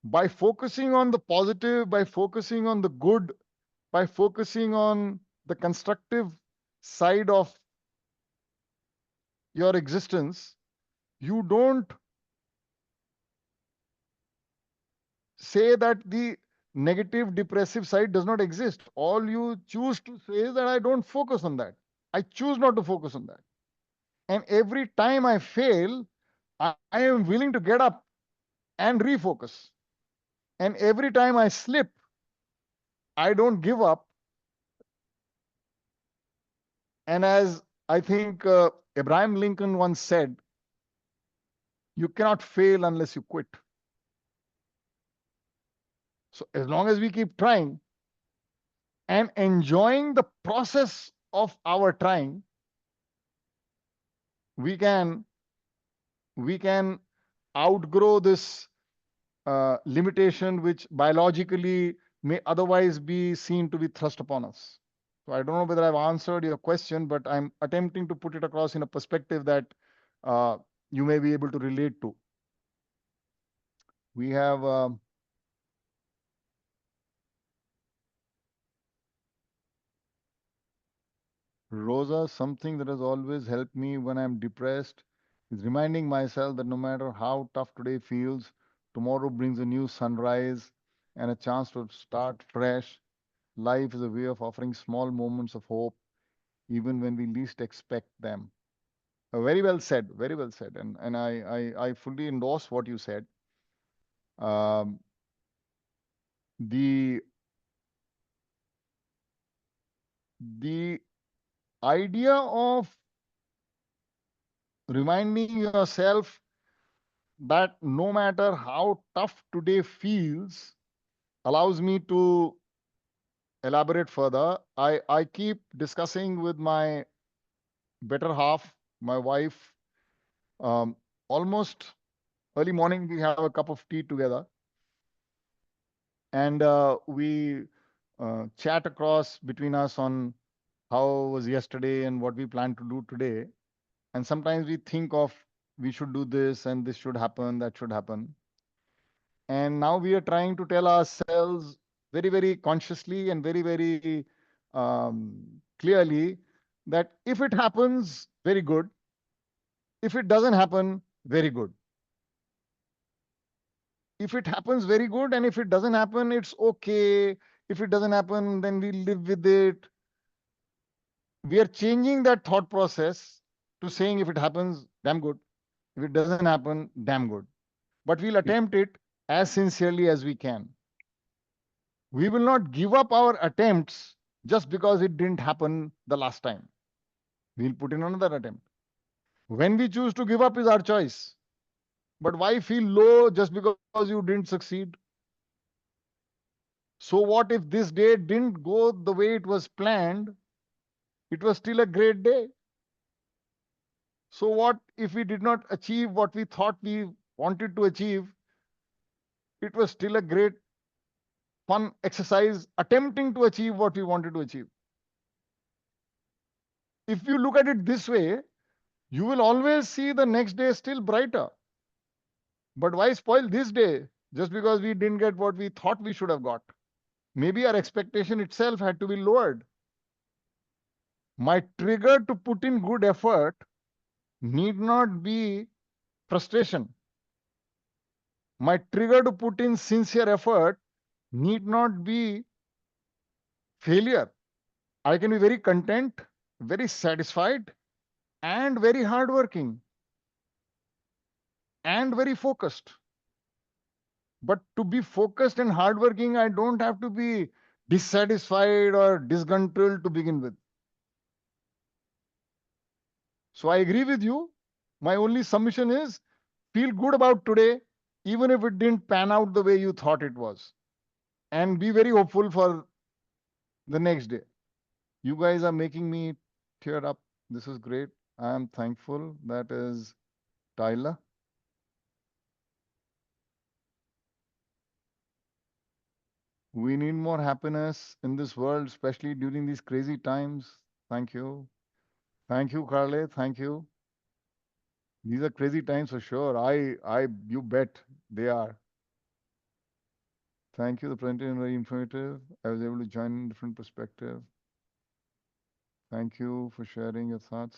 By focusing on the positive, by focusing on the good, by focusing on the constructive side of your existence, you don't say that the negative, depressive side does not exist. All you choose to say is that I don't focus on that. I choose not to focus on that. And every time I fail, I am willing to get up and refocus. And every time I slip, I don't give up. And as I think Abraham Lincoln once said, you cannot fail unless you quit. So as long as we keep trying and enjoying the process of our trying, we can we can outgrow this limitation which biologically may otherwise be seen to be thrust upon us. So I don't know whether I've answered your question, but I'm attempting to put it across in a perspective that uh, you may be able to relate to. We have Rosa, something that has always helped me when I'm depressed is reminding myself that no matter how tough today feels, tomorrow brings a new sunrise and a chance to start fresh. Life is a way of offering small moments of hope, even when we least expect them. Very well said, very well said. And I fully endorse what you said. Um, the the idea of reminding yourself that no matter how tough today feels allows me to elaborate further. I keep discussing with my better half, my wife, um, almost early morning. We have a cup of tea together, and we chat across between us on how was yesterday and what we plan to do today. And sometimes we think of we should do this and this should happen, that should happen. And now we are trying to tell ourselves very, very consciously and very, very clearly that if it happens, very good. If it doesn't happen, very good. If it happens, very good. And if it doesn't happen, it's okay. If it doesn't happen, then we live with it. We are changing that thought process to saying if it happens, damn good. If it doesn't happen, damn good. But we'll attempt it as sincerely as we can. We will not give up our attempts just because it didn't happen the last time. We'll put in another attempt. When we choose to give up is our choice. But why feel low just because you didn't succeed? So what if this day didn't go the way it was planned? It was still a great day. So what if we did not achieve what we thought we wanted to achieve? It was still a great fun exercise attempting to achieve what we wanted to achieve. If you look at it this way, you will always see the next day still brighter. But why spoil this day just because we didn't get what we thought we should have got? Maybe our expectation itself had to be lowered. My trigger to put in good effort need not be frustration. My trigger to put in sincere effort need not be failure. I can be very content, very satisfied, and very hardworking, and very focused. But to be focused and hardworking, I don't have to be dissatisfied or disgruntled to begin with. So I agree with you. My only submission is feel good about today, even if it didn't pan out the way you thought it was. And be very hopeful for the next day. You guys are making me tear up. This is great. I am thankful. That is Tyler. We need more happiness in this world, especially during these crazy times. Thank you. Thank you, Carly. Thank you. These are crazy times for sure. You bet they are. Thank you. The presentation very informative. I was able to join in different perspective. Thank you for sharing your thoughts.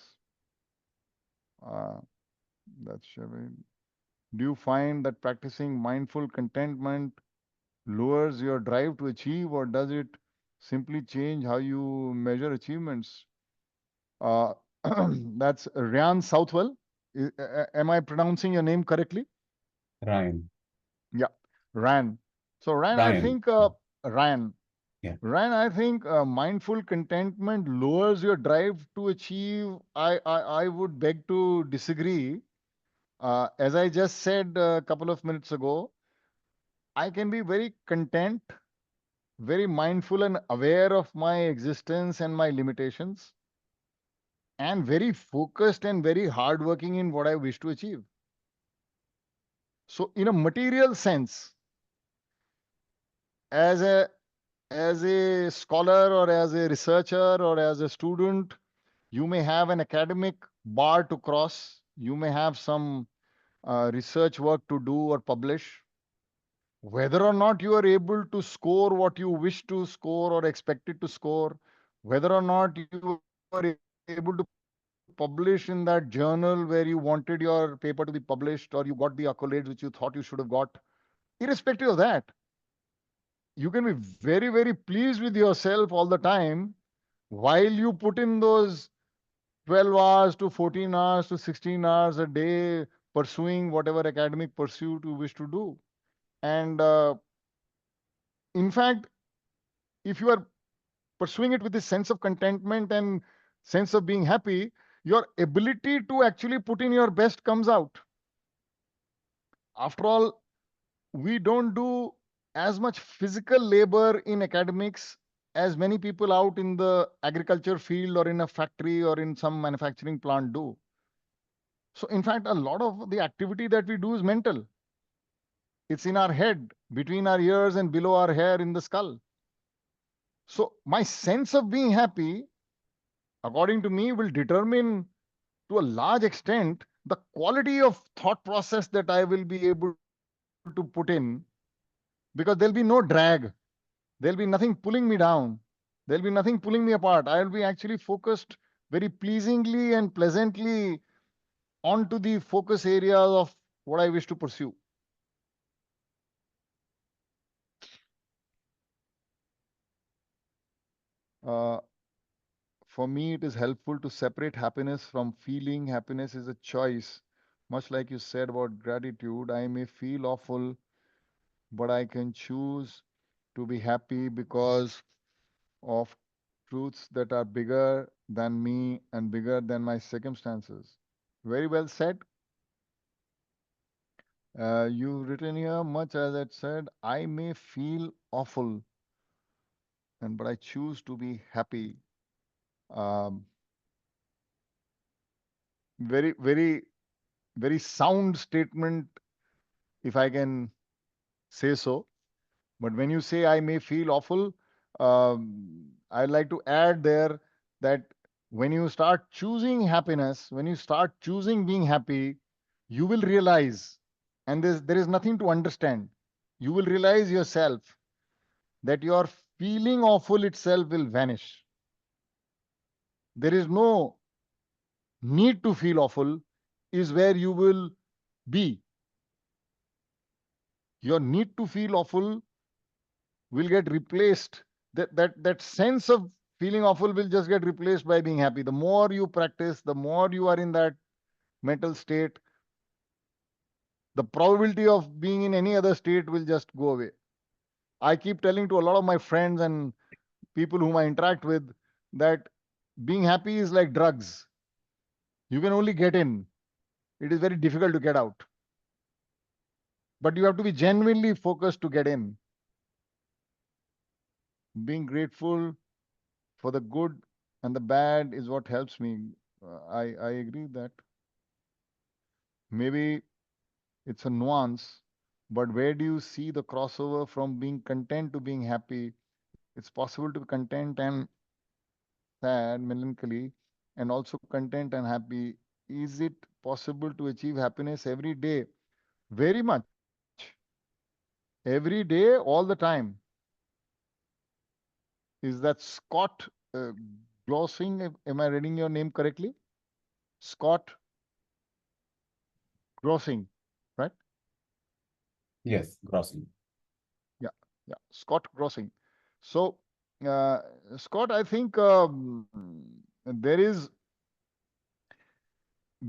Uh, that's very. Do you find that practicing mindful contentment lowers your drive to achieve, or does it simply change how you measure achievements? Uh, that's Ryan Southwell. Am I pronouncing your name correctly? Ryan. Yeah, Ryan. So Ryan, I Ryan. think Ryan. Yeah. Ryan, I think mindful contentment lowers your drive to achieve. I would beg to disagree. As I just said a couple of minutes ago, I can be very content, very mindful and aware of my existence and my limitations, and very focused and very hardworking in what I wish to achieve. So, in a material sense, as a as a scholar or as a researcher or as a student, you may have an academic bar to cross. You may have some research work to do or publish. Whether or not you are able to score what you wish to score or expected to score, whether or not you are able to publish in that journal where you wanted your paper to be published, or you got the accolades which you thought you should have got, irrespective of that, you can be very, very pleased with yourself all the time while you put in those 12 hours to 14 hours to 16 hours a day pursuing whatever academic pursuit you wish to do. And in fact, if you are pursuing it with this sense of contentment and sense of being happy, your ability to actually put in your best comes out. After all, we don't do as much physical labor in academics as many people out in the agriculture field or in a factory or in some manufacturing plant do. So, in fact, a lot of the activity that we do is mental. It's in our head, between our ears and below our hair in the skull. So, my sense of being happy, according to me, will determine to a large extent the quality of thought process that I will be able to put in, because there'll be no drag, there'll be nothing pulling me down, there'll be nothing pulling me apart. I'll be actually focused very pleasingly and pleasantly onto the focus areas of what I wish to pursue. Uh, for me, it is helpful to separate happiness from feeling. Happiness is a choice. Much like you said about gratitude, I may feel awful, but I can choose to be happy because of truths that are bigger than me and bigger than my circumstances. Very well said. You've written here, much as I said, I may feel awful, and but I choose to be happy. Um, very, very, very sound statement, if I can say so. But when you say I may feel awful, I'd like to add there that when you start choosing happiness, when you start choosing being happy, you will realize, and there is nothing to understand. You will realize yourself that your feeling awful itself will vanish. There is no need to feel awful, is where you will be. Your need to feel awful will get replaced. That sense of feeling awful will just get replaced by being happy. The more you practice, the more you are in that mental state, the probability of being in any other state will just go away. I keep telling to a lot of my friends and people whom I interact with that being happy is like drugs. You can only get in, it is very difficult to get out. But you have to be genuinely focused to get in. Being grateful for the good and the bad is what helps me. I agree that maybe it's a nuance, but where do you see the crossover from being content to being happy? It's possible to be content and sad, melancholy, and also content and happy. Is it possible to achieve happiness every day? Very much. every day, all the time. Is that Scott Glossing? Am I reading your name correctly? Scott Grossing, right? Yes, grossing. Yeah, yeah, Scott Grossing. So, uh, Scott, I think there is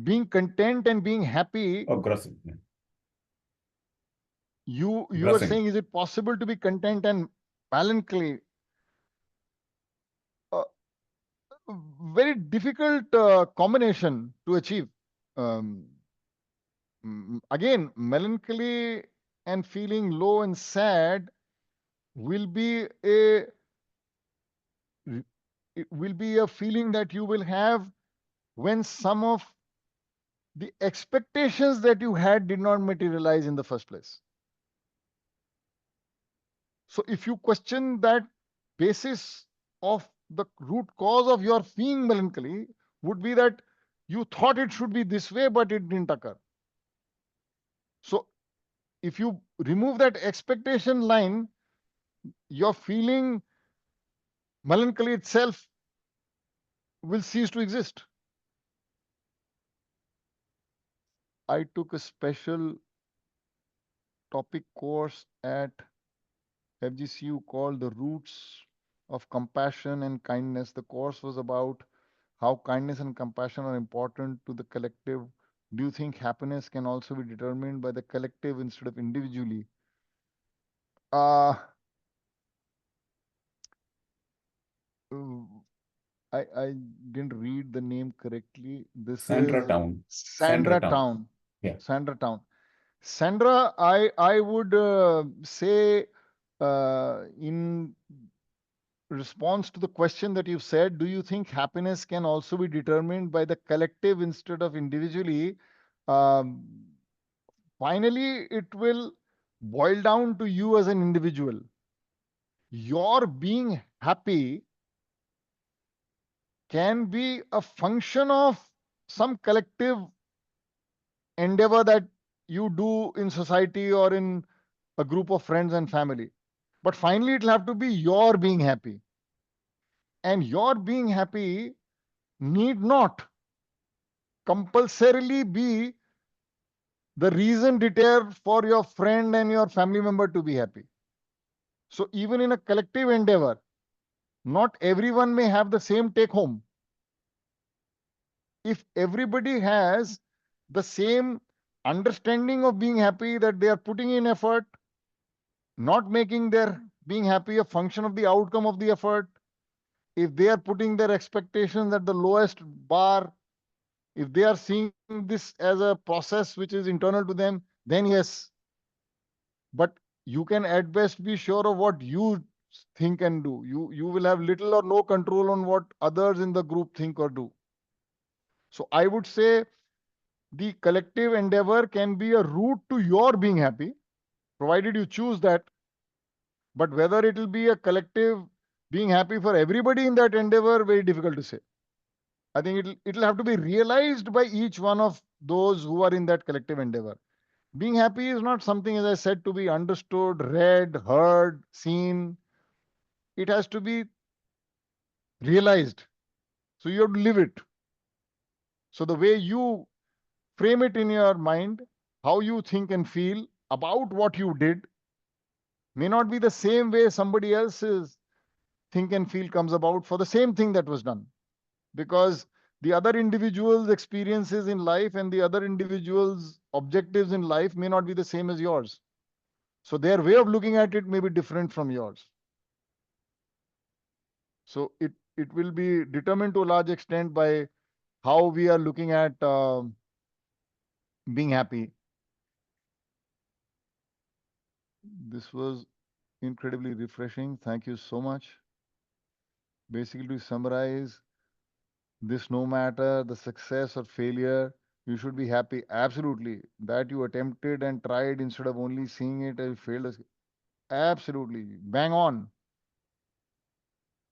being content and being happy. Oh, grossing. Yeah. You were Grossing. saying, is it possible to be content and melancholy? A very difficult combination to achieve. Um, Again, melancholy and feeling low and sad will be a it will be a feeling that you will have when some of the expectations that you had did not materialize in the first place. So if you question that basis of the root cause of your feeling melancholy would be that you thought it should be this way, but it didn't occur. So if you remove that expectation line, your feeling melancholy itself will cease to exist. I took a special topic course at FGCU called The Roots of Compassion and Kindness. The course was about how kindness and compassion are important to the collective. Do you think happiness can also be determined by the collective instead of individually? Uh, I didn't read the name correctly. This Sandra is Town. Sandra Sandra Town. Town. Yeah. Sandra Town. Sandra, I would say in response to the question that you've said, do you think happiness can also be determined by the collective instead of individually? Um, Finally, it will boil down to you as an individual. Your being happy can be a function of some collective endeavor that you do in society or in a group of friends and family. But finally, it'll have to be your being happy. And your being happy need not compulsorily be the reason deter for your friend and your family member to be happy. So even in a collective endeavor, not everyone may have the same take home. If everybody has the same understanding of being happy, that they are putting in effort, not making their being happy a function of the outcome of the effort, if they are putting their expectations at the lowest bar, if they are seeing this as a process which is internal to them, then yes. But you can at best be sure of what you think and do. You will have little or no control on what others in the group think or do. So I would say the collective endeavor can be a route to your being happy, provided you choose that. But whether it will be a collective being happy for everybody in that endeavor, very difficult to say. I think it'll have to be realized by each one of those who are in that collective endeavor. Being happy is not something, as I said, to be understood, read, heard, seen. It has to be realized. So you have to live it. So the way you frame it in your mind, how you think and feel about what you did may not be the same way somebody else's think and feel comes about for the same thing that was done. Because the other individual's experiences in life and the other individual's objectives in life may not be the same as yours. So their way of looking at it may be different from yours. So it will be determined to a large extent by how we are looking at being happy. This was incredibly refreshing. Thank you so much. Basically, to summarize this, no matter the success or failure, you should be happy. Absolutely. That you attempted and tried instead of only seeing it as failed. Absolutely. Bang on.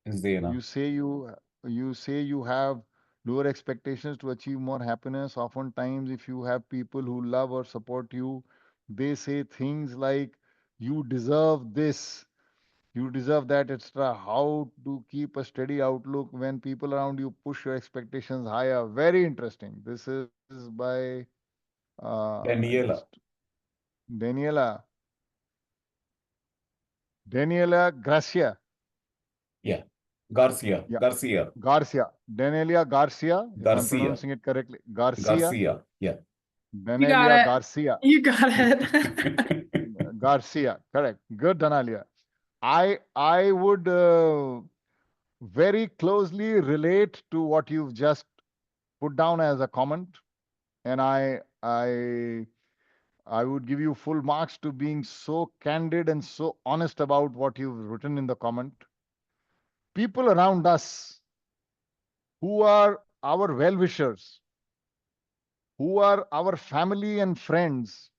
Is there You say you have lower expectations to achieve more happiness. Oftentimes, if you have people who love or support you, they say things like You deserve this. You deserve that, etc. How to keep a steady outlook when people around you push your expectations higher. Very interesting. This is by just Daniela. Daniela. Daniela Gracia. Yeah. Garcia. Yeah. Garcia. Garcia. Danielia Garcia, if I'm Garcia. pronouncing it correctly. Garcia. Garcia. Yeah. You got Danielia it. Garcia. You got it. Garcia. Correct. Good, Danalia. I would very closely relate to what you've just put down as a comment, and I would give you full marks to being so candid and so honest about what you've written in the comment. People around us who are our well wishers, who are our family and friends,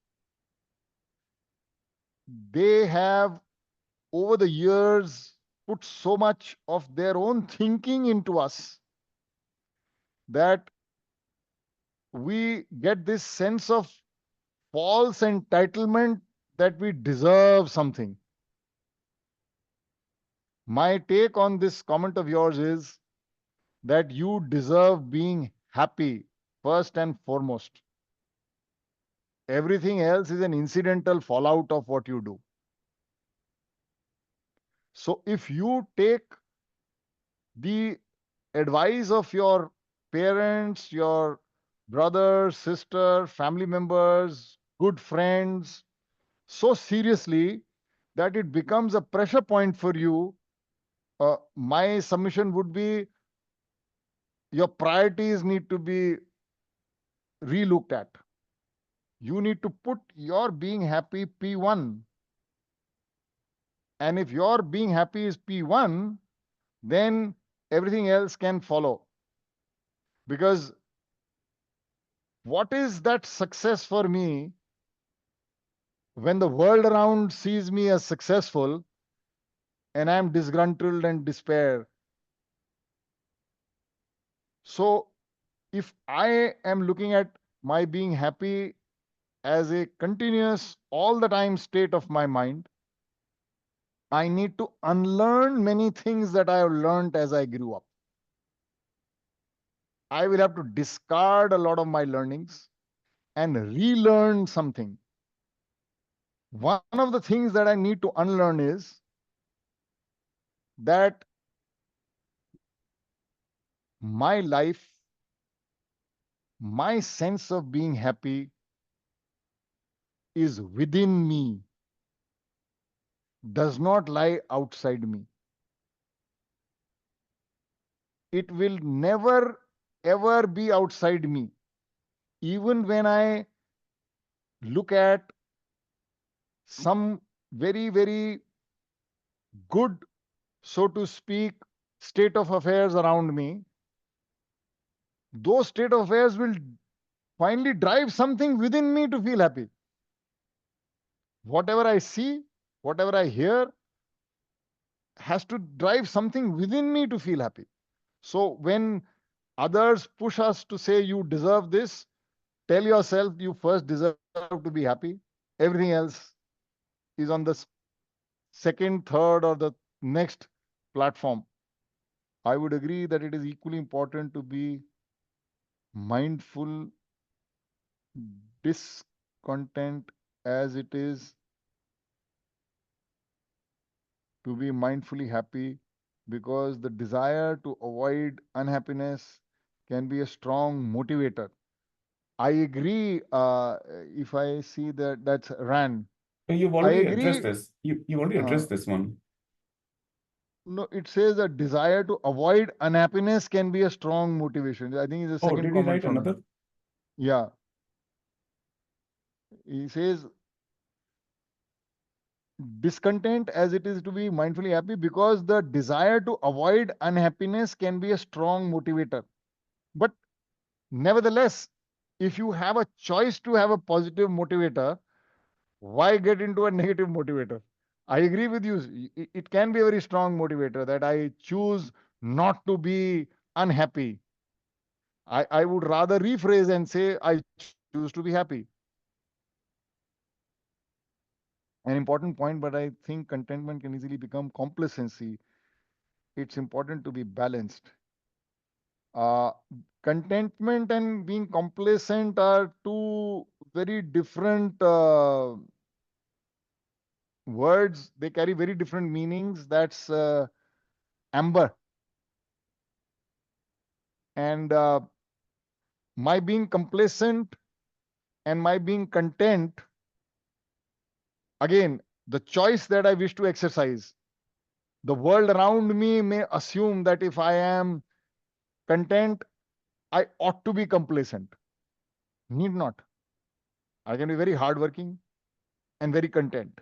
they have over the years put so much of their own thinking into us that we get this sense of false entitlement that we deserve something. My take on this comment of yours is that you deserve being happy first and foremost. Everything else is an incidental fallout of what you do. So if you take the advice of your parents, your brother, sister, family members, good friends so seriously that it becomes a pressure point for you, my submission would be your priorities need to be relooked at. You need to put your being happy P1. And if your being happy is P1, then everything else can follow. Because what is that success for me when the world around sees me as successful and I'm disgruntled and despair? So if I am looking at my being happy as a continuous, all the time state of my mind, I need to unlearn many things that I have learned as I grew up. I will have to discard a lot of my learnings and relearn something. One of the things that I need to unlearn is that my life, my sense of being happy is within me, does not lie outside me. It will never, ever be outside me. Even when I look at some very, very good, so to speak, state of affairs around me, those state of affairs will finally drive something within me to feel happy. Whatever I see, whatever I hear, has to drive something within me to feel happy. So when others push us to say, you deserve this, tell yourself you first deserve to be happy. Everything else is on the second, third, or the next platform. I would agree that it is equally important to be mindful, discontent as it is to be mindfully happy, because the desire to avoid unhappiness can be a strong motivator. I agree. If I see that that's ran, So you've I already addressed agree. this. You already Uh, addressed this one. no, it says a desire to avoid unhappiness can be a strong motivation. I think it's the Oh, second did he comment write from another? him. Yeah, he says discontent as it is to be mindfully happy because the desire to avoid unhappiness can be a strong motivator. But nevertheless, if you have a choice to have a positive motivator, why get into a negative motivator? I agree with you. It can be a very strong motivator that I choose not to be unhappy. I would rather rephrase and say, I choose to be happy. An important point, but I think contentment can easily become complacency. It's important to be balanced. Uh, Contentment and being complacent are two very different words. They carry very different meanings. That's amber. And my being complacent and my being content, again, the choice that I wish to exercise. The world around me may assume that if I am content, I ought to be complacent. Need not. I can be very hardworking and very content,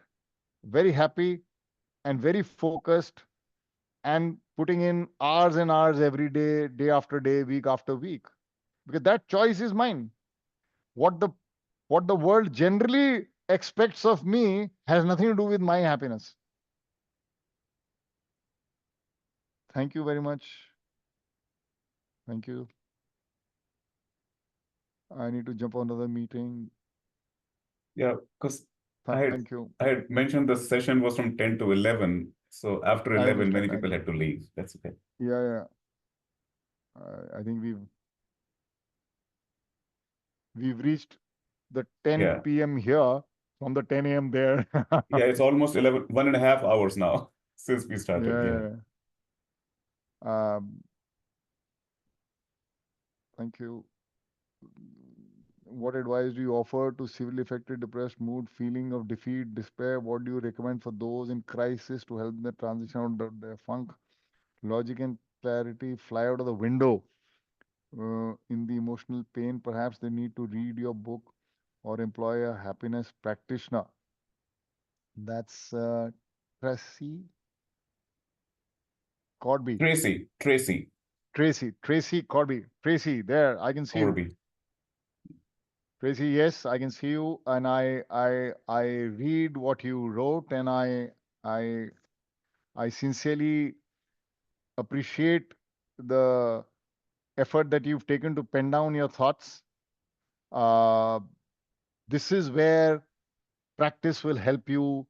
very happy and very focused, and putting in hours and hours every day, day after day, week after week. Because that choice is mine. What the what the world generally expects of me has nothing to do with my happiness. Thank you very much. Thank you. I need to jump on another meeting. Yeah, because Thank you. I had mentioned the session was from 10 to 11. So after I 11, many understand. people had to leave. That's okay. Yeah, yeah. I think we've reached the 10 p.m. here from the 10 a.m. there. Yeah, it's almost 11, 1.5 hours now since we started. Yeah. Yeah, yeah. Thank you. What advice do you offer to severely affected, depressed mood, feeling of defeat, despair? What do you recommend for those in crisis to help them transition out of their funk? Logic and clarity fly out of the window. In the emotional pain, perhaps they need to read your book or employ a happiness practitioner. That's Tracy Corby. Tracy Corby. Tracy, there, I can see you. Corby. Tracy, yes, I can see you, and I read what you wrote, and I I sincerely appreciate the effort that you've taken to pen down your thoughts. Uh, this is where practice will help you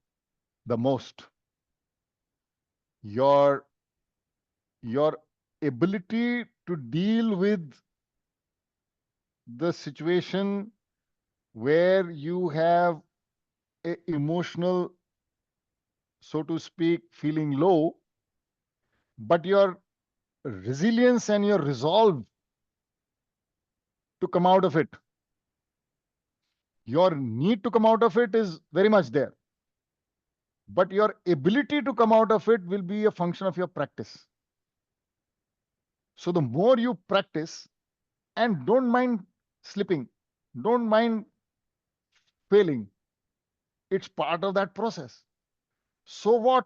the most. Your your ability to deal with the situation where you have a emotional, so to speak, feeling low, but your resilience and your resolve to come out of it, your need to come out of it is very much there, but your ability to come out of it will be a function of your practice. So the more you practice, and don't mind slipping, don't mind failing, it's part of that process. So what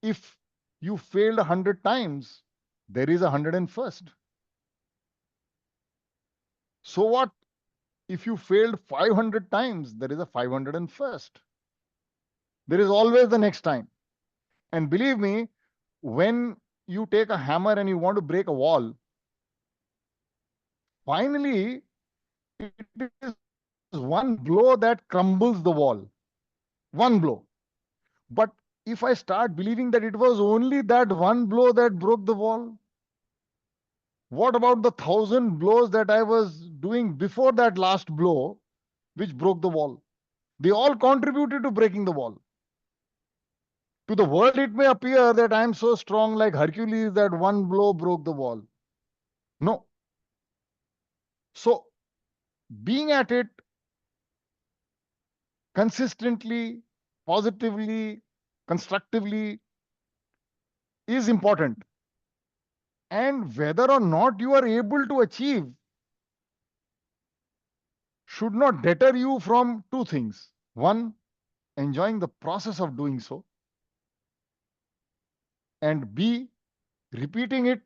if you failed 100 times? There is 101st. So what if you failed 500 times? There is a 501st. There is always the next time. And believe me, when you take a hammer and you want to break a wall, finally, it is one blow that crumbles the wall. One blow. But if I start believing that it was only that one blow that broke the wall, what about the 1,000 blows that I was doing before that last blow, which broke the wall? They all contributed to breaking the wall. To the world, it may appear that I am so strong like Hercules that one blow broke the wall. No. So, being at it consistently, positively, constructively is important. And whether or not you are able to achieve should not deter you from two things. One, enjoying the process of doing so, and B, repeating it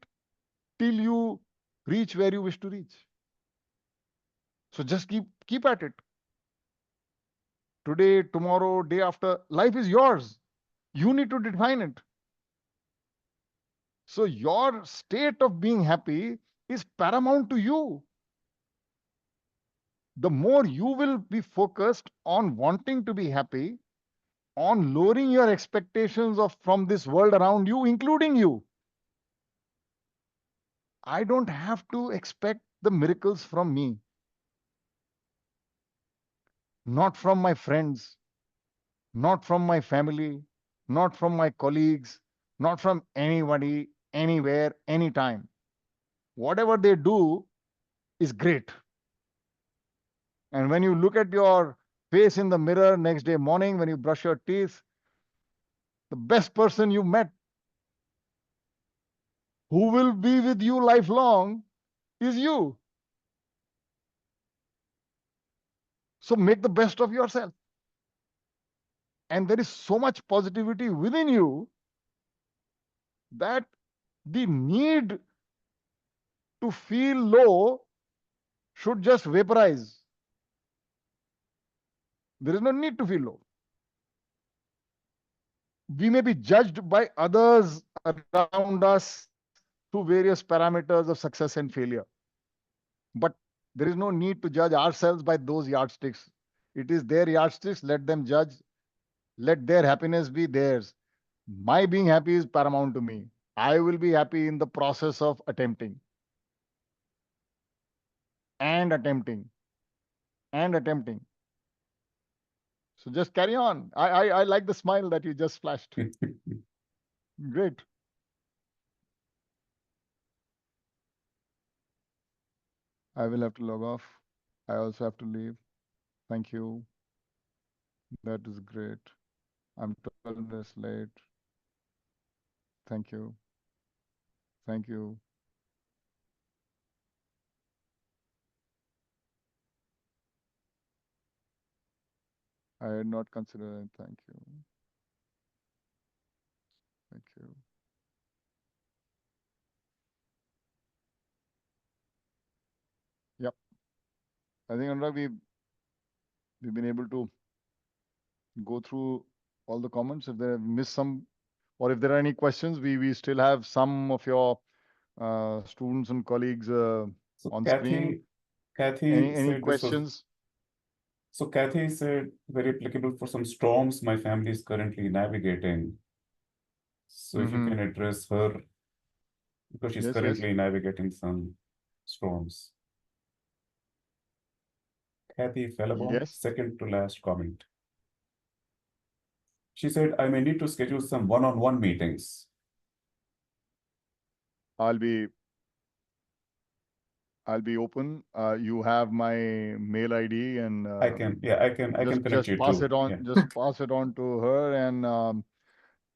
till you reach where you wish to reach. So just keep at it. Today, tomorrow, day after, life is yours. You need to define it. So your state of being happy is paramount to you. The more you will be focused on wanting to be happy, on lowering your expectations of from this world around you, including you. I don't have to expect the miracles from me, not from my friends, not from my family, not from my colleagues, not from anybody, anywhere, anytime. Whatever they do is great. And when you look at your face in the mirror next day morning, when you brush your teeth, the best person you met who will be with you lifelong is you. So make the best of yourself. And there is so much positivity within you that the need to feel low should just vaporize. There is no need to feel low. We may be judged by others around us through various parameters of success and failure. But there is no need to judge ourselves by those yardsticks. It is their yardsticks, let them judge, let their happiness be theirs. My being happy is paramount to me. I will be happy in the process of attempting and attempting and attempting. So just carry on. I like the smile that you just flashed. Great. I will have to log off. I also have to leave. Thank you. That is great. I'm 12 minutes late. Thank you. Thank you. I had not considered it. Thank you. Thank you. Yep. I think Anurag, we've been able to go through all the comments. If they have missed some, or if there are any questions, we still have some of your students and colleagues So on screen. Kathy Any said this was, questions? so Kathy said very applicable for some storms my family is currently navigating. So if you Mm-hmm. can address her, because she's Yes, yes. currently navigating some storms. Kathy Felabon, Yes. second to last comment. She said, I may need to schedule some one-on-one meetings. I'll be I'll be open. You have my mail ID, and I can connect just you pass too. it on. Yeah. Just pass it on to her. And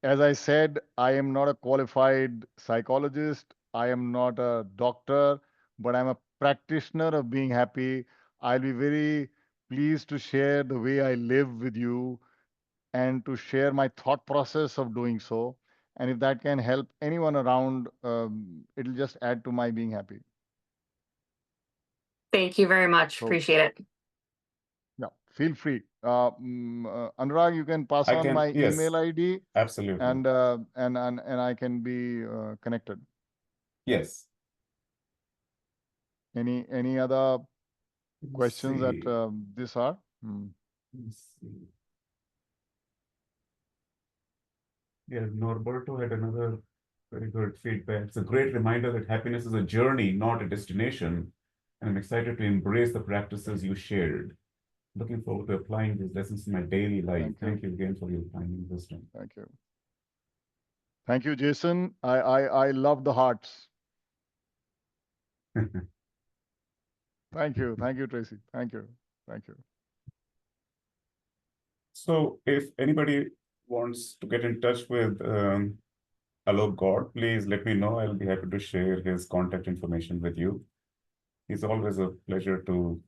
as I said, I am not a qualified psychologist. I am not a doctor, but I'm a practitioner of being happy. I'll be very pleased to share the way I live with you and to share my thought process of doing so. And if that can help anyone around, it'll just add to my being happy. Thank you very much. So, Appreciate it. yeah, feel free. Anurag, you can pass I on can, my yes, email ID, absolutely. and I can be connected. Yes. Any other Let's questions that see. this are? Hmm. Let's see. Yeah, Norberto had another very good feedback. It's a great reminder that happiness is a journey, not a destination. And I'm excited to embrace the practices you shared. Looking forward to applying these lessons in my daily life. Thank you. Thank you again for your time and wisdom. Thank you. Thank you, Jason. I love the hearts. Thank you. Thank you, Tracy. Thank you. Thank you. So if anybody wants to get in touch with Alok Gaur, please let me know. I'll be happy to share his contact information with you. He's always a pleasure to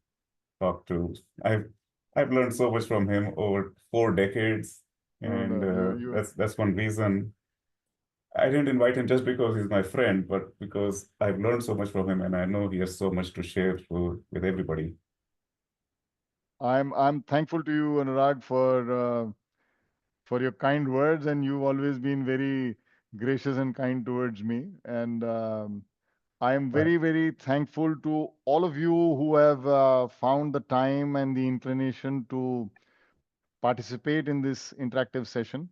talk to. I've learned so much from him over 4 decades, No, and no, you that's one reason I didn't invite him just because he's my friend, but because I've learned so much from him, and I know he has so much to share with everybody. I'm thankful to you, Anurag, for your kind words, and you've always been very gracious and kind towards me. And I am But very, very thankful to all of you who have found the time and the inclination to participate in this interactive session.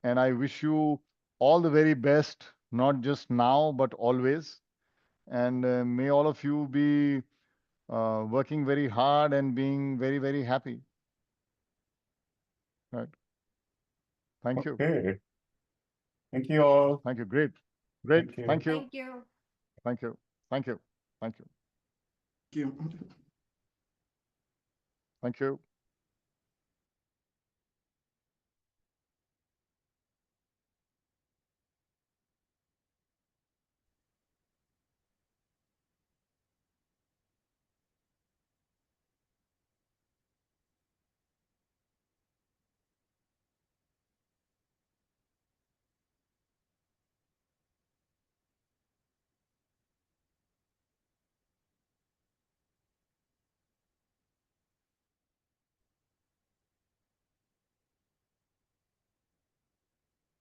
And I wish you all the very best, not just now, but always. And may all of you be working very hard and being very, very happy. Right. Thank you. Okay. Thank you all. Thank you. Great. Great. Thank you. Thank you. Thank you. Thank you. Thank you. Thank you. Thank you. Thank you.